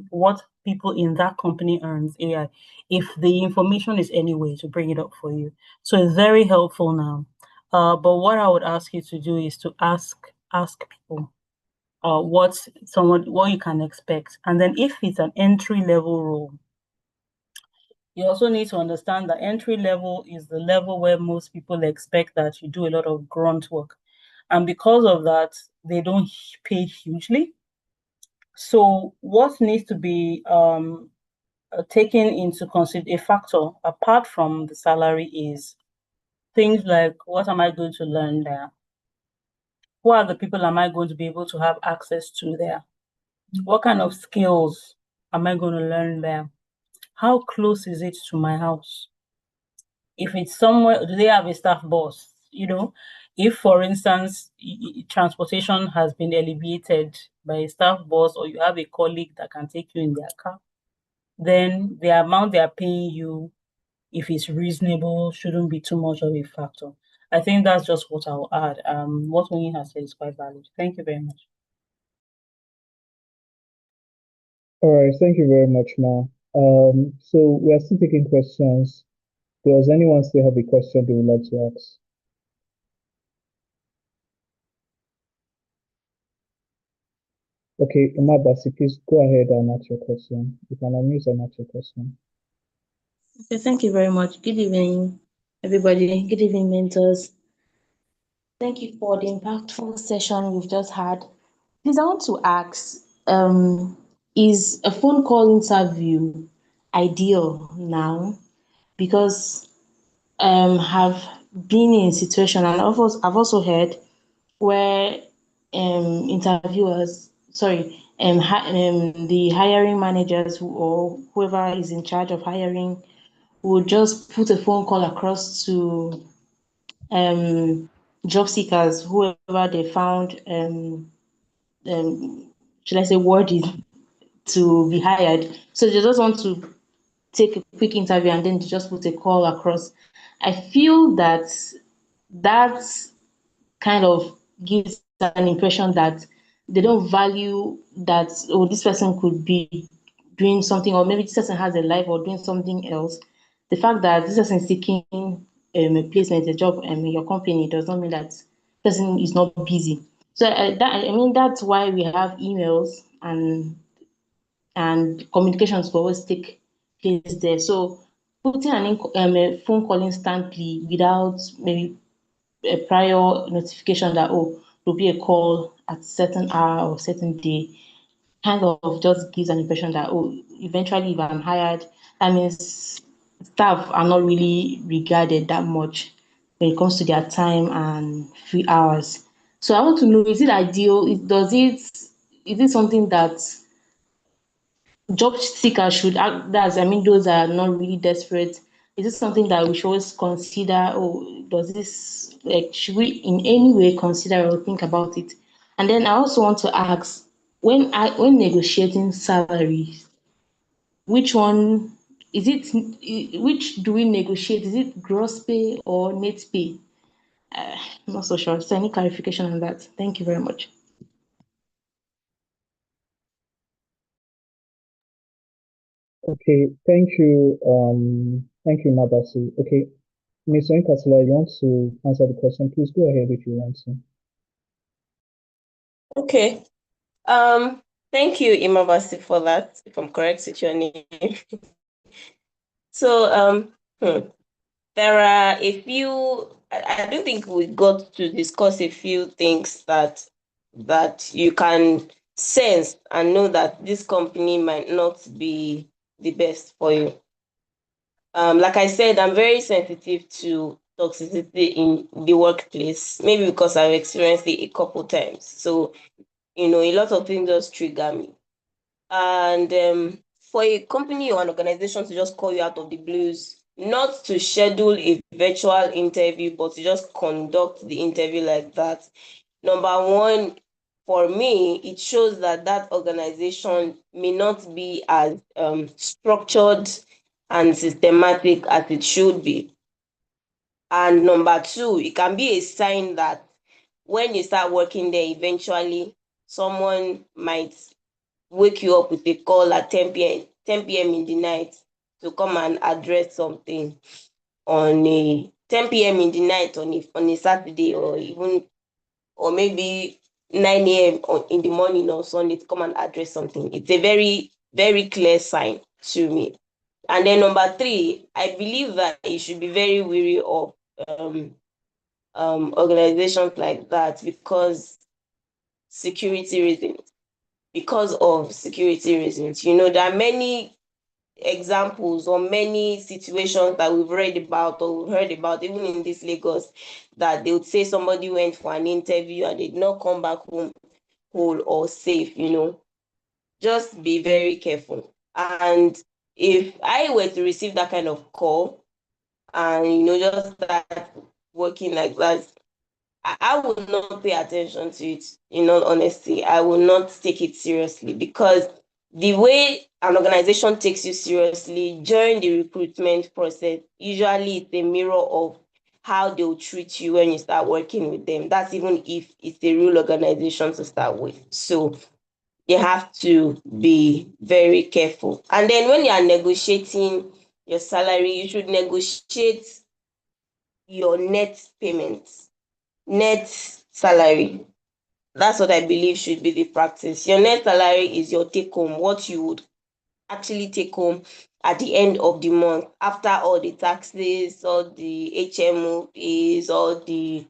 what people in that company earns AI, if the information is any way to bring it up for you. So it's very helpful now. But what I would ask you to do is to ask people what you can expect. And then if it's an entry level role, you also need to understand that entry level is the level where most people expect that you do a lot of grunt work. And because of that, they don't pay hugely. So what needs to be taken into consideration, a factor apart from the salary, is things like, what am I going to learn there? Who are the people am I going to be able to have access to there? What kind of skills am I going to learn there? How close is it to my house? If it's somewhere, do they have a staff bus? If, for instance, transportation has been alleviated by a staff bus, or you have a colleague that can take you in their car, then the amount they are paying you, if it's reasonable, shouldn't be too much of a factor. I think that's just what I'll add. What Winnie has said is quite valid. Thank you very much. All right, thank you very much, Ma. So we are still taking questions. Does anyone still have a question they would like to ask? Okay, Basi, please go ahead and ask your question. You can unmute and ask your question. Okay, thank you very much. Good evening. everybody. Good evening, mentors. Thank you for the impactful session we've just had. Please, I want to ask, is a phone call interview ideal now? Because have been in a situation, and I've also heard where interviewers, sorry, the hiring managers or whoever is in charge of hiring would just put a phone call across to job seekers, whoever they found, should I say, worthy to be hired. So they just want to take a quick interview and then just put a call across. I feel that that kind of gives an impression that they don't value that, oh, this person could be doing something, or maybe this person has a life or doing something else. The fact that this person is seeking a placement, a job in your company does not mean that person is not busy. So that's why we have emails and communications will always take place there. So putting a phone call instantly without maybe a prior notification that, oh, there'll be a call at certain hour or certain day, kind of just gives an impression that, oh, eventually if I'm hired, that means staff are not really regarded that much when it comes to their time and free hours. So I want to know, is it ideal? Is it something that job seekers should act, that's, I mean, those are not really desperate, is this something that we should always consider? Oh, does this, like, should we in any way consider or think about it? And then I also want to ask, when negotiating salaries, which one is it, which do we negotiate? Is it gross pay or net pay? I'm not so sure. So any clarification on that? Thank you very much. Okay, thank you, Mabasi. Okay, Ms. Oinkasila, you want to answer the question? Please go ahead if you want to. Okay. Thank you, Imabasi, for that, if I'm correct with your name. So, there are a few, I don't think we got to discuss a few things that you can sense and know that this company might not be the best for you. Like I said, I'm very sensitive to toxicity in the workplace, maybe because I've experienced it a couple times. So, a lot of things just trigger me. And for a company or an organization to just call you out of the blues, not to schedule a virtual interview, but to just conduct the interview like that, number one, for me, it shows that that organization may not be as structured and systematic as it should be. And number two, it can be a sign that when you start working there, eventually someone might wake you up with a call at 10 p.m. in the night to come and address something on a 10 p.m. in the night on a Saturday, or maybe 9 a.m. in the morning or Sunday to come and address something. It's a very, very clear sign to me. And then number three, I believe that you should be very wary of organizations like that security reasons. Because of security reasons, there are many examples or many situations that we've read about or we've heard about, even in this Lagos, that they would say somebody went for an interview and they did not come back home whole or safe. Just be very careful. And if I were to receive that kind of call and just start working like that, I would not pay attention to it. In all honesty, I will not take it seriously, because the way an organization takes you seriously during the recruitment process, usually it's a mirror of how they'll treat you when you start working with them. That's even if it's a real organization to start with. So you have to be very careful. And then when you are negotiating your salary, you should negotiate your net payments, net salary. That's what I believe should be the practice. Your net salary is your take home, what you would actually take home at the end of the month, after all the taxes, all the HMO fees, all the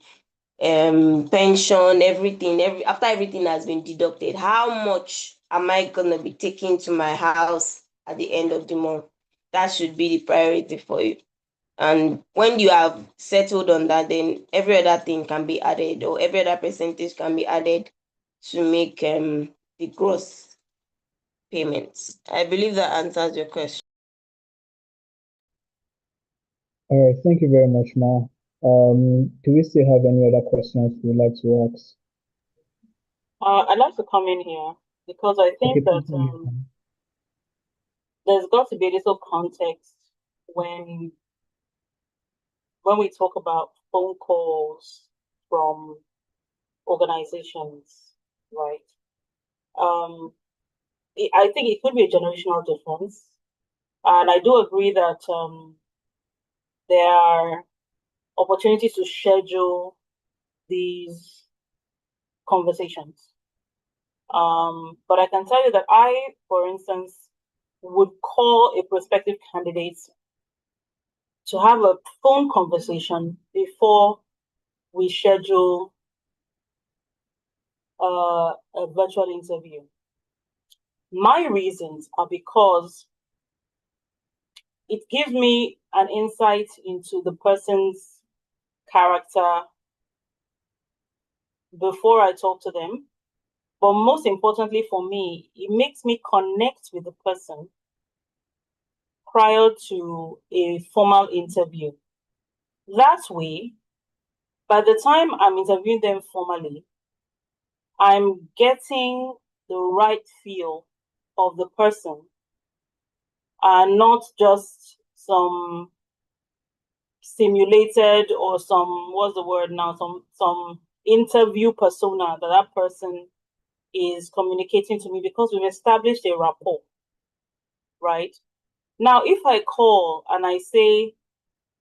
pension, everything, after everything has been deducted, how much am I gonna be taking to my house at the end of the month? That should be the priority for you. And when you have settled on that, then every other thing can be added, or every other percentage can be added to make the gross payments. I believe that answers your question. All right, thank you very much, Ma. Do we still have any other questions you'd like to ask? I'd like to come in here because I Okay, think that please. there's got to be a little context when we talk about phone calls from organizations, right? I think it could be a generational difference, and I do agree that there are opportunities to schedule these conversations. But I can tell you that I, for instance, would call a prospective candidate to have a phone conversation before we schedule a virtual interview. My reasons are because it gives me an insight into the person's character before I talk to them. But most importantly for me, it makes me connect with the person prior to a formal interview. That way, by the time I'm interviewing them formally, I'm getting the right feel of the person and not just some simulated or some interview persona that person is communicating to me, because we've established a rapport, right? Now, if I call and I say,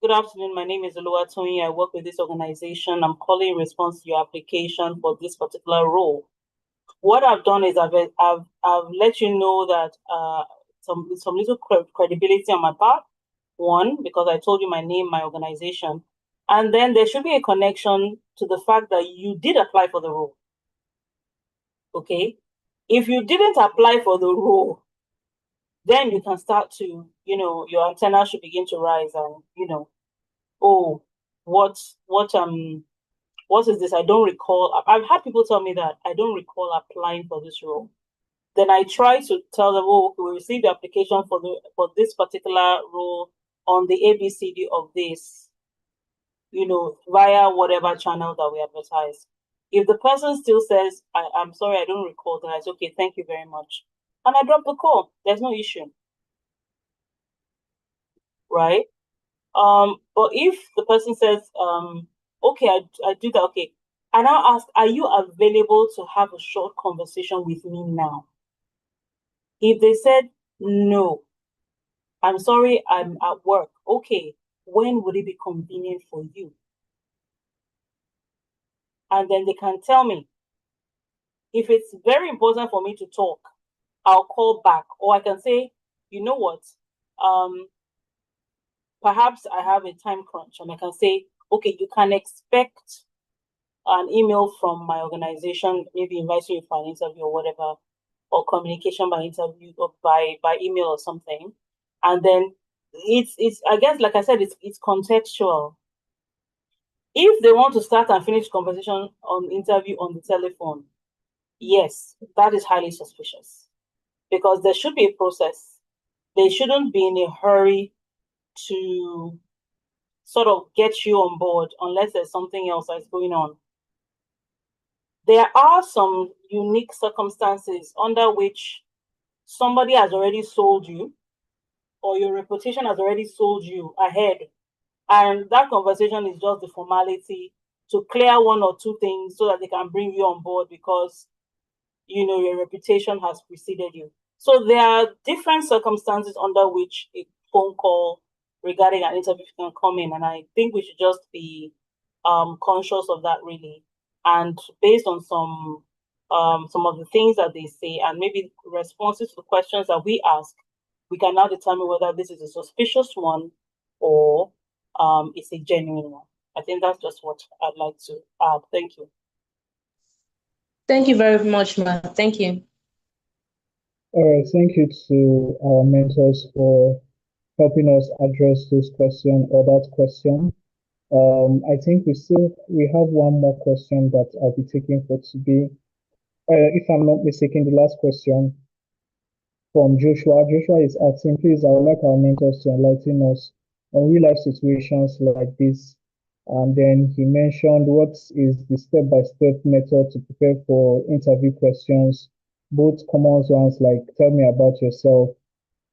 good afternoon, my name is Oluwatoyin, I work with this organization, I'm calling in response to your application for this particular role. What I've done is I've let you know that some little credibility on my part. One, because I told you my name, my organization. And then there should be a connection to the fact that you did apply for the role. Okay? If you didn't apply for the role, then you can start to, your antenna should begin to rise and, oh, what is this? I don't recall. I've had people tell me that I don't recall applying for this role. Then I try to tell them, oh, we received the application for this particular role on the ABCD of this, via whatever channel that we advertise. If the person still says, I'm sorry, I don't recall, then I say, okay, thank you very much. And I drop the call. There's no issue. Right? But if the person says, okay, I do that, okay. I now ask, are you available to have a short conversation with me now? If they said, no, I'm sorry, I'm at work. Okay, when would it be convenient for you? And then they can tell me. If it's very important for me to talk, I'll call back. Or I can say, you know what? Perhaps I have a time crunch, and I can say, okay, you can expect an email from my organization, maybe inviting you for an interview or whatever, or communication by interview or by email or something. And then it's I guess, like I said, it's contextual. If they want to start and finish conversation on interview on the telephone, yes, that is highly suspicious, because there should be a process. They shouldn't be in a hurry to sort of get you on board unless there's something else that's going on. There are some unique circumstances under which somebody has already sold you, or your reputation has already sold you ahead. And that conversation is just the formality to clear one or two things so that they can bring you on board, because your reputation has preceded you. So there are different circumstances under which a phone call regarding an interview can come in, and I think we should just be conscious of that, really. And based on some of the things that they say, and maybe responses to questions that we ask, we can now determine whether this is a suspicious one or it's a genuine one. I think that's just what I'd like to add. Thank you. Thank you very much, Ma. Thank you. All right, thank you to our mentors for helping us address this question or that question. I think we have one more question that I'll be taking for today. If I'm not mistaken, the last question from Joshua. Joshua is asking, please, I would like our mentors to enlighten us on real life situations like this. And then he mentioned what is the step-by-step method to prepare for interview questions, both common ones like tell me about yourself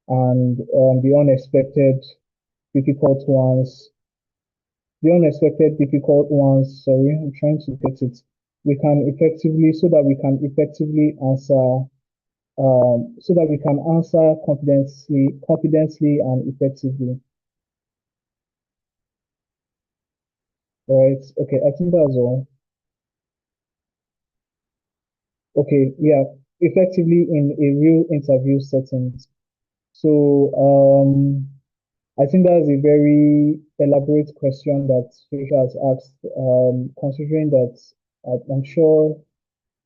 and the unexpected difficult ones. The unexpected difficult ones, sorry, I'm trying to get it. We can effectively, so that we can effectively answer so that we can answer confidently and effectively. Right. Okay, I think that's all. Okay, yeah, effectively in a real interview setting. So I think that's a very elaborate question that Trisha has asked, considering that I'm sure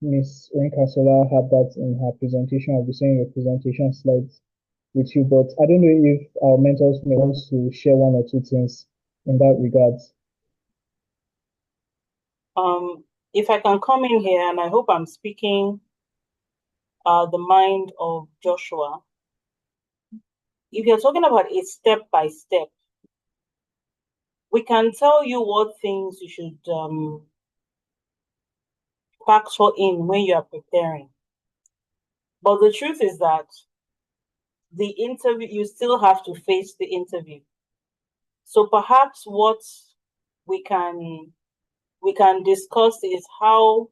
Miss Orinkasola had that in her presentation. I'll be saying your presentation slides with you, but I don't know if our mentors may want to share one or two things in that regard. If I can come in here, and I hope I'm speaking the mind of Joshua. If you're talking about a step by step, we can tell you what things you should factor in when you are preparing. But the truth is that the interview, you still have to face the interview. So perhaps what we can discuss is how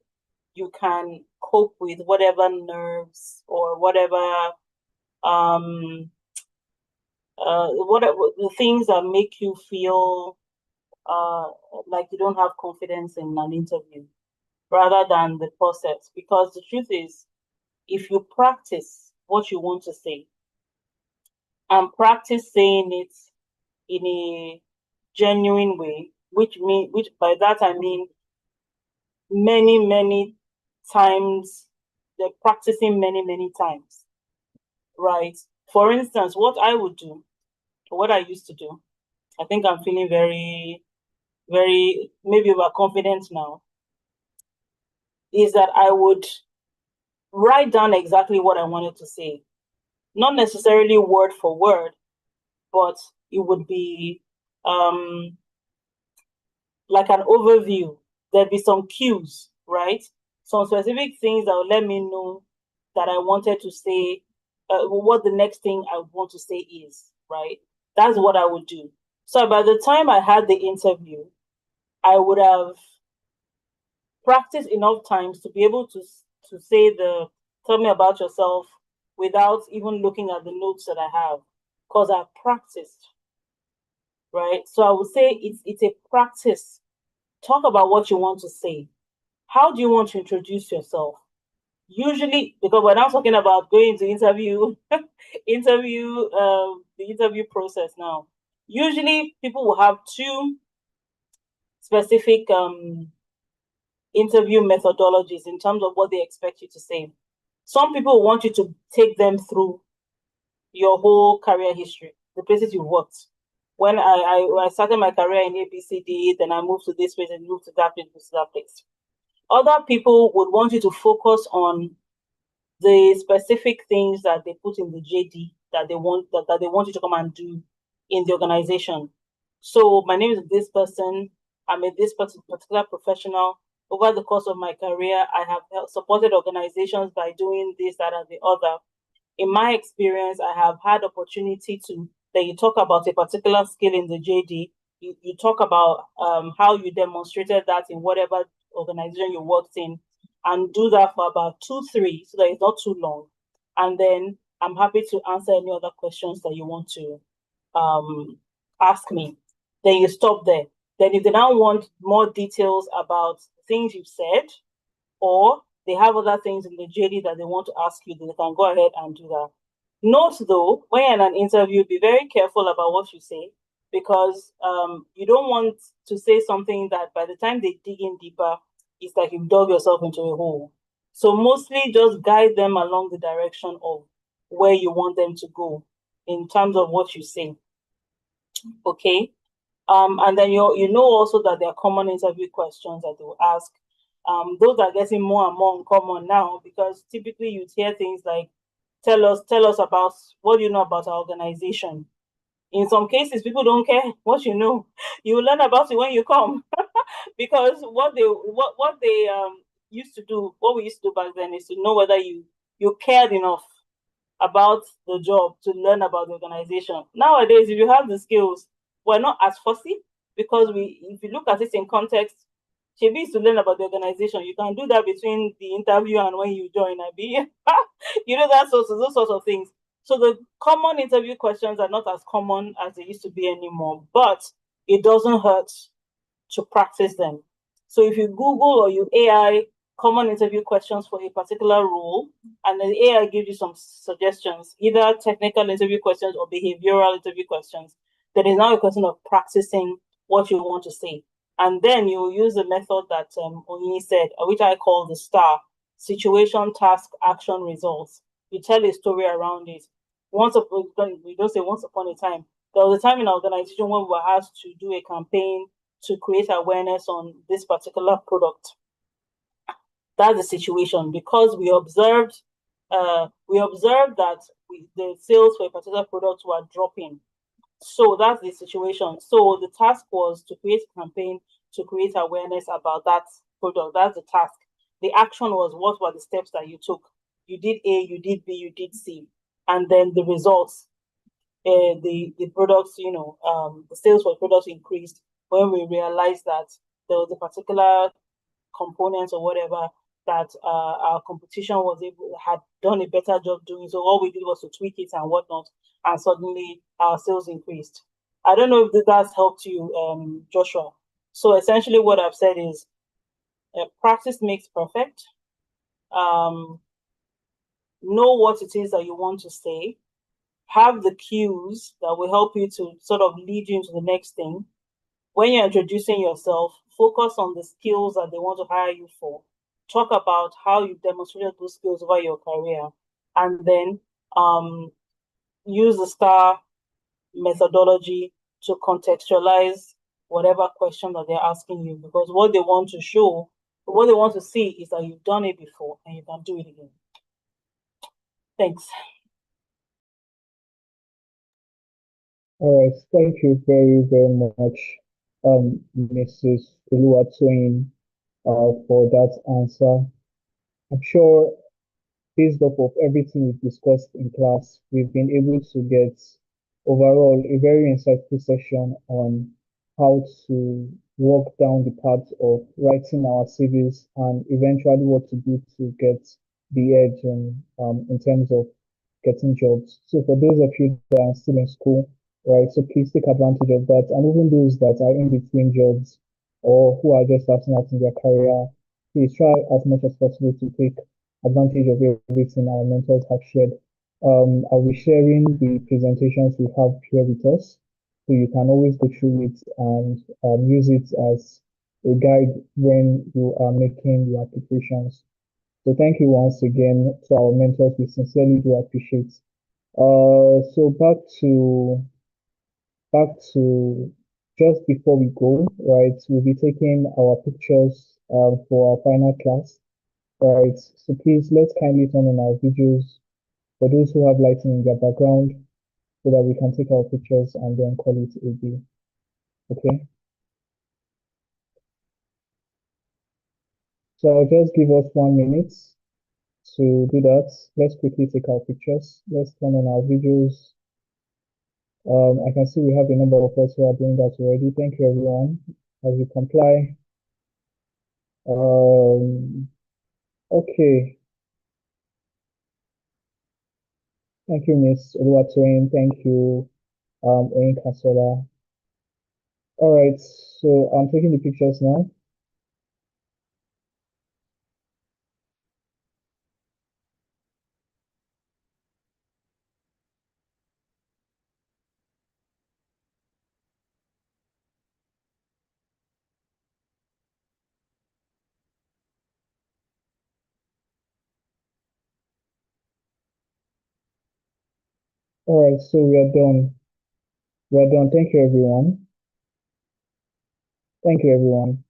you can cope with whatever nerves or whatever whatever the things that make you feel like you don't have confidence in an interview, rather than the process. Because the truth is, if you practice what you want to say and practice saying it in a genuine way, which by that I mean many times, they're practicing many times, right? For instance, what I would do, what I used to do, I think I'm feeling very maybe overconfident now, is that I would write down exactly what I wanted to say. Not necessarily word for word, but it would be like an overview. There'd be some cues, right? Some specific things that would let me know that I wanted to say, what the next thing I want to say is, right? That's what I would do. So by the time I had the interview, I would have practiced enough times to be able to say tell me about yourself without even looking at the notes that I have, because I've practiced, right? So I would say it's a practice. Talk about what you want to say. How do you want to introduce yourself? Usually, because we're not talking about going to interview, the interview process now. Usually, people will have two specific interview methodologies in terms of what they expect you to say. Some people want you to take them through your whole career history, the places you worked. When I started my career in JIIPCC, then I moved to this place and moved to that place, to that place. Other people would want you to focus on the specific things that they put in the JD that they want you to come and do in the organization. So my name is this person. I'm this particular professional. Over the course of my career, I have supported organizations by doing this, that, and the other. In my experience, I have had opportunity to, that you talk about a particular skill in the JD, you talk about how you demonstrated that in whatever organization you worked in, and do that for about 2-3, so that it's not too long. And then I'm happy to answer any other questions that you want to ask me. Then you stop there. Then if they now want more details about things you've said, or they have other things in the JD that they want to ask you, then they can go ahead and do that. Note though, when you're in an interview, be very careful about what you say, because you don't want to say something that by the time they dig in deeper, it's like you've dug yourself into a hole. So mostly just guide them along the direction of where you want them to go in terms of what you say. Okay. And then you know also that there are common interview questions that they will ask. Those are getting more and more uncommon now, because typically you hear things like, tell us about what you know about our organization. In some cases, people don't care what you know. You will learn about it when you come. Because what they used to do, what we used to do back then, is to know whether you cared enough about the job to learn about the organization. Nowadays, if you have the skills, we're not as fussy, because if you look at it in context, Shebi is to learn about the organization. You can do that between the interview and when you join, Abi. You know, those sorts of things. So the common interview questions are not as common as they used to be anymore, but it doesn't hurt to practice them. So if you Google or you AI common interview questions for a particular role, and then the AI gives you some suggestions, either technical interview questions or behavioral interview questions, then it's now a question of practicing what you want to say. And then you use the method that Oyini said, which I call the STAR: situation, task, action, results. You tell a story around it. We don't say once upon a time. There was a time in our organization when we were asked to do a campaign to create awareness on this particular product. That's the situation, because we observed that the sales for a particular product were dropping. So that's the situation. So the task was to create a campaign to create awareness about that product. That's the task. The action was, what were the steps that you took? You did A, you did B, you did C, and then the results. The products, the sales for products increased when we realized that there was a particular component or whatever that our competition had done a better job doing. So all we did was to tweak it and whatnot, and suddenly our sales increased. I don't know if that's helped you, Joshua. So essentially, what I've said is, practice makes perfect. Know what it is that you want to say. Have the cues that will help you to sort of lead you into the next thing. When you're introducing yourself, focus on the skills that they want to hire you for. Talk about how you demonstrated those skills over your career, and then use the STAR methodology to contextualize whatever question that they're asking you, because what they want to see is that you've done it before and you can do it again. Thanks. All right, thank you very, very much, Mrs. Oluwatoyin, for that answer. I'm sure, based off of everything we've discussed in class, we've been able to get overall a very insightful session on how to walk down the path of writing our CVs and eventually what to do to get the edge in terms of getting jobs. So for those of you that are still in school, right, so please take advantage of that. And even those that are in between jobs or who are just starting out in their career, please try as much as possible to take advantage of everything our mentors have shared. I'll be sharing the presentations we have here with us, so you can always go through it and use it as a guide when you are making your applications. So thank you once again to our mentors. We sincerely do appreciate. So back to just before we go, right? We'll be taking our pictures for our final class. Right, so please let's kindly turn on our videos for those who have lighting in their background so that we can take our pictures and then call it a day. Okay. So I'll just give us 1 minute to do that. Let's quickly take our pictures. Let's turn on our videos. I can see we have a number of us who are doing that already. Thank you, everyone, as you comply. Okay. Thank you, Miss Oluwatoyin. Thank you, Oyin Kasola. All right, so I'm taking the pictures now. All right, so we are done. We are done. Thank you, everyone. Thank you, everyone.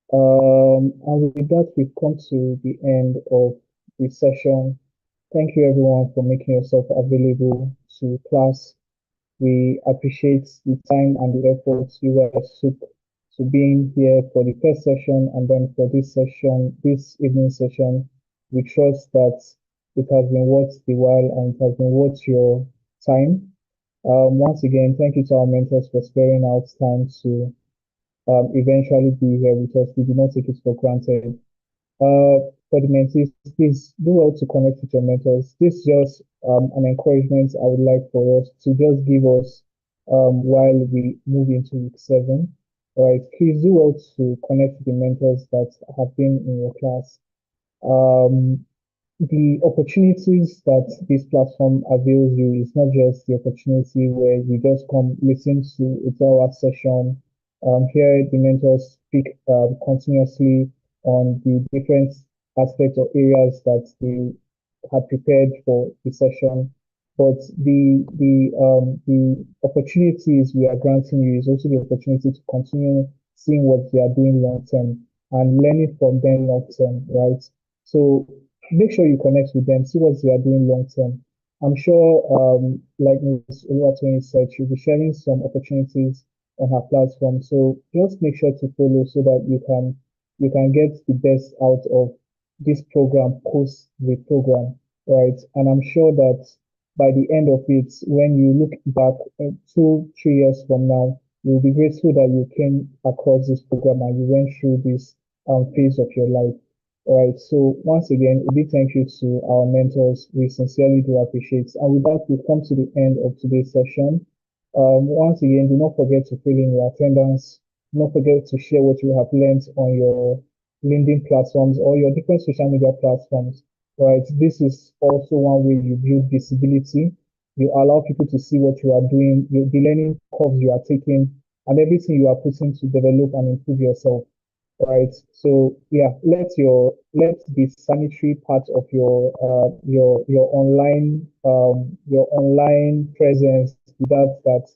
And with that, we've come to the end of the session. Thank you, everyone, for making yourself available to class. We appreciate the time and the efforts you guys took to being here for the first session and then for this session, this evening session. We trust that it has been worth the while and it has been worth your time. Once again, thank you to our mentors for sparing out time to eventually be here with us. We do not take it for granted. For the mentees, please do well to connect with your mentors. This is just an encouragement I would like for us to just give us while we move into week 7. All right, please do well to connect with the mentors that have been in your class. The opportunities that this platform avails you is not just the opportunity where you just come listen to a 2 hour session, hear the mentors speak continuously on the different aspects or areas that they had prepared for the session. But the opportunities we are granting you is also the opportunity to continue seeing what they are doing long term and learning from them long term, right? So make sure you connect with them, see what they are doing long term. I'm sure, like Ms. Oluwatoyin said, she'll be sharing some opportunities on her platform. So just make sure to follow so that you can get the best out of this program post the program, right? And I'm sure that by the end of it, when you look back 2, 3 years from now, you'll be grateful that you came across this program and you went through this phase of your life. All right. So once again, a big thank you to our mentors. We sincerely do appreciate. And with that, we've come to the end of today's session. Once again, do not forget to fill in your attendance. Do not forget to share what you have learned on your LinkedIn platforms or your different social media platforms. Right. This is also one way you build visibility. You allow people to see what you are doing, the learning curves you are taking, and everything you are putting to develop and improve yourself. Right. So yeah, let the sanitary part of your online presence be that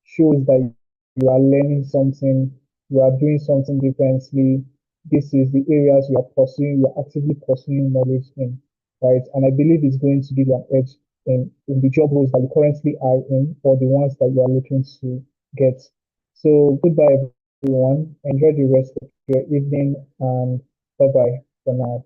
shows that you are learning something, you are doing something differently. This is the areas you are pursuing, you are actively pursuing knowledge in, right? And I believe it's going to give you an edge in the job roles that you currently are in or the ones that you are looking to get. So goodbye everyone. Enjoy the rest of your evening and bye bye for now.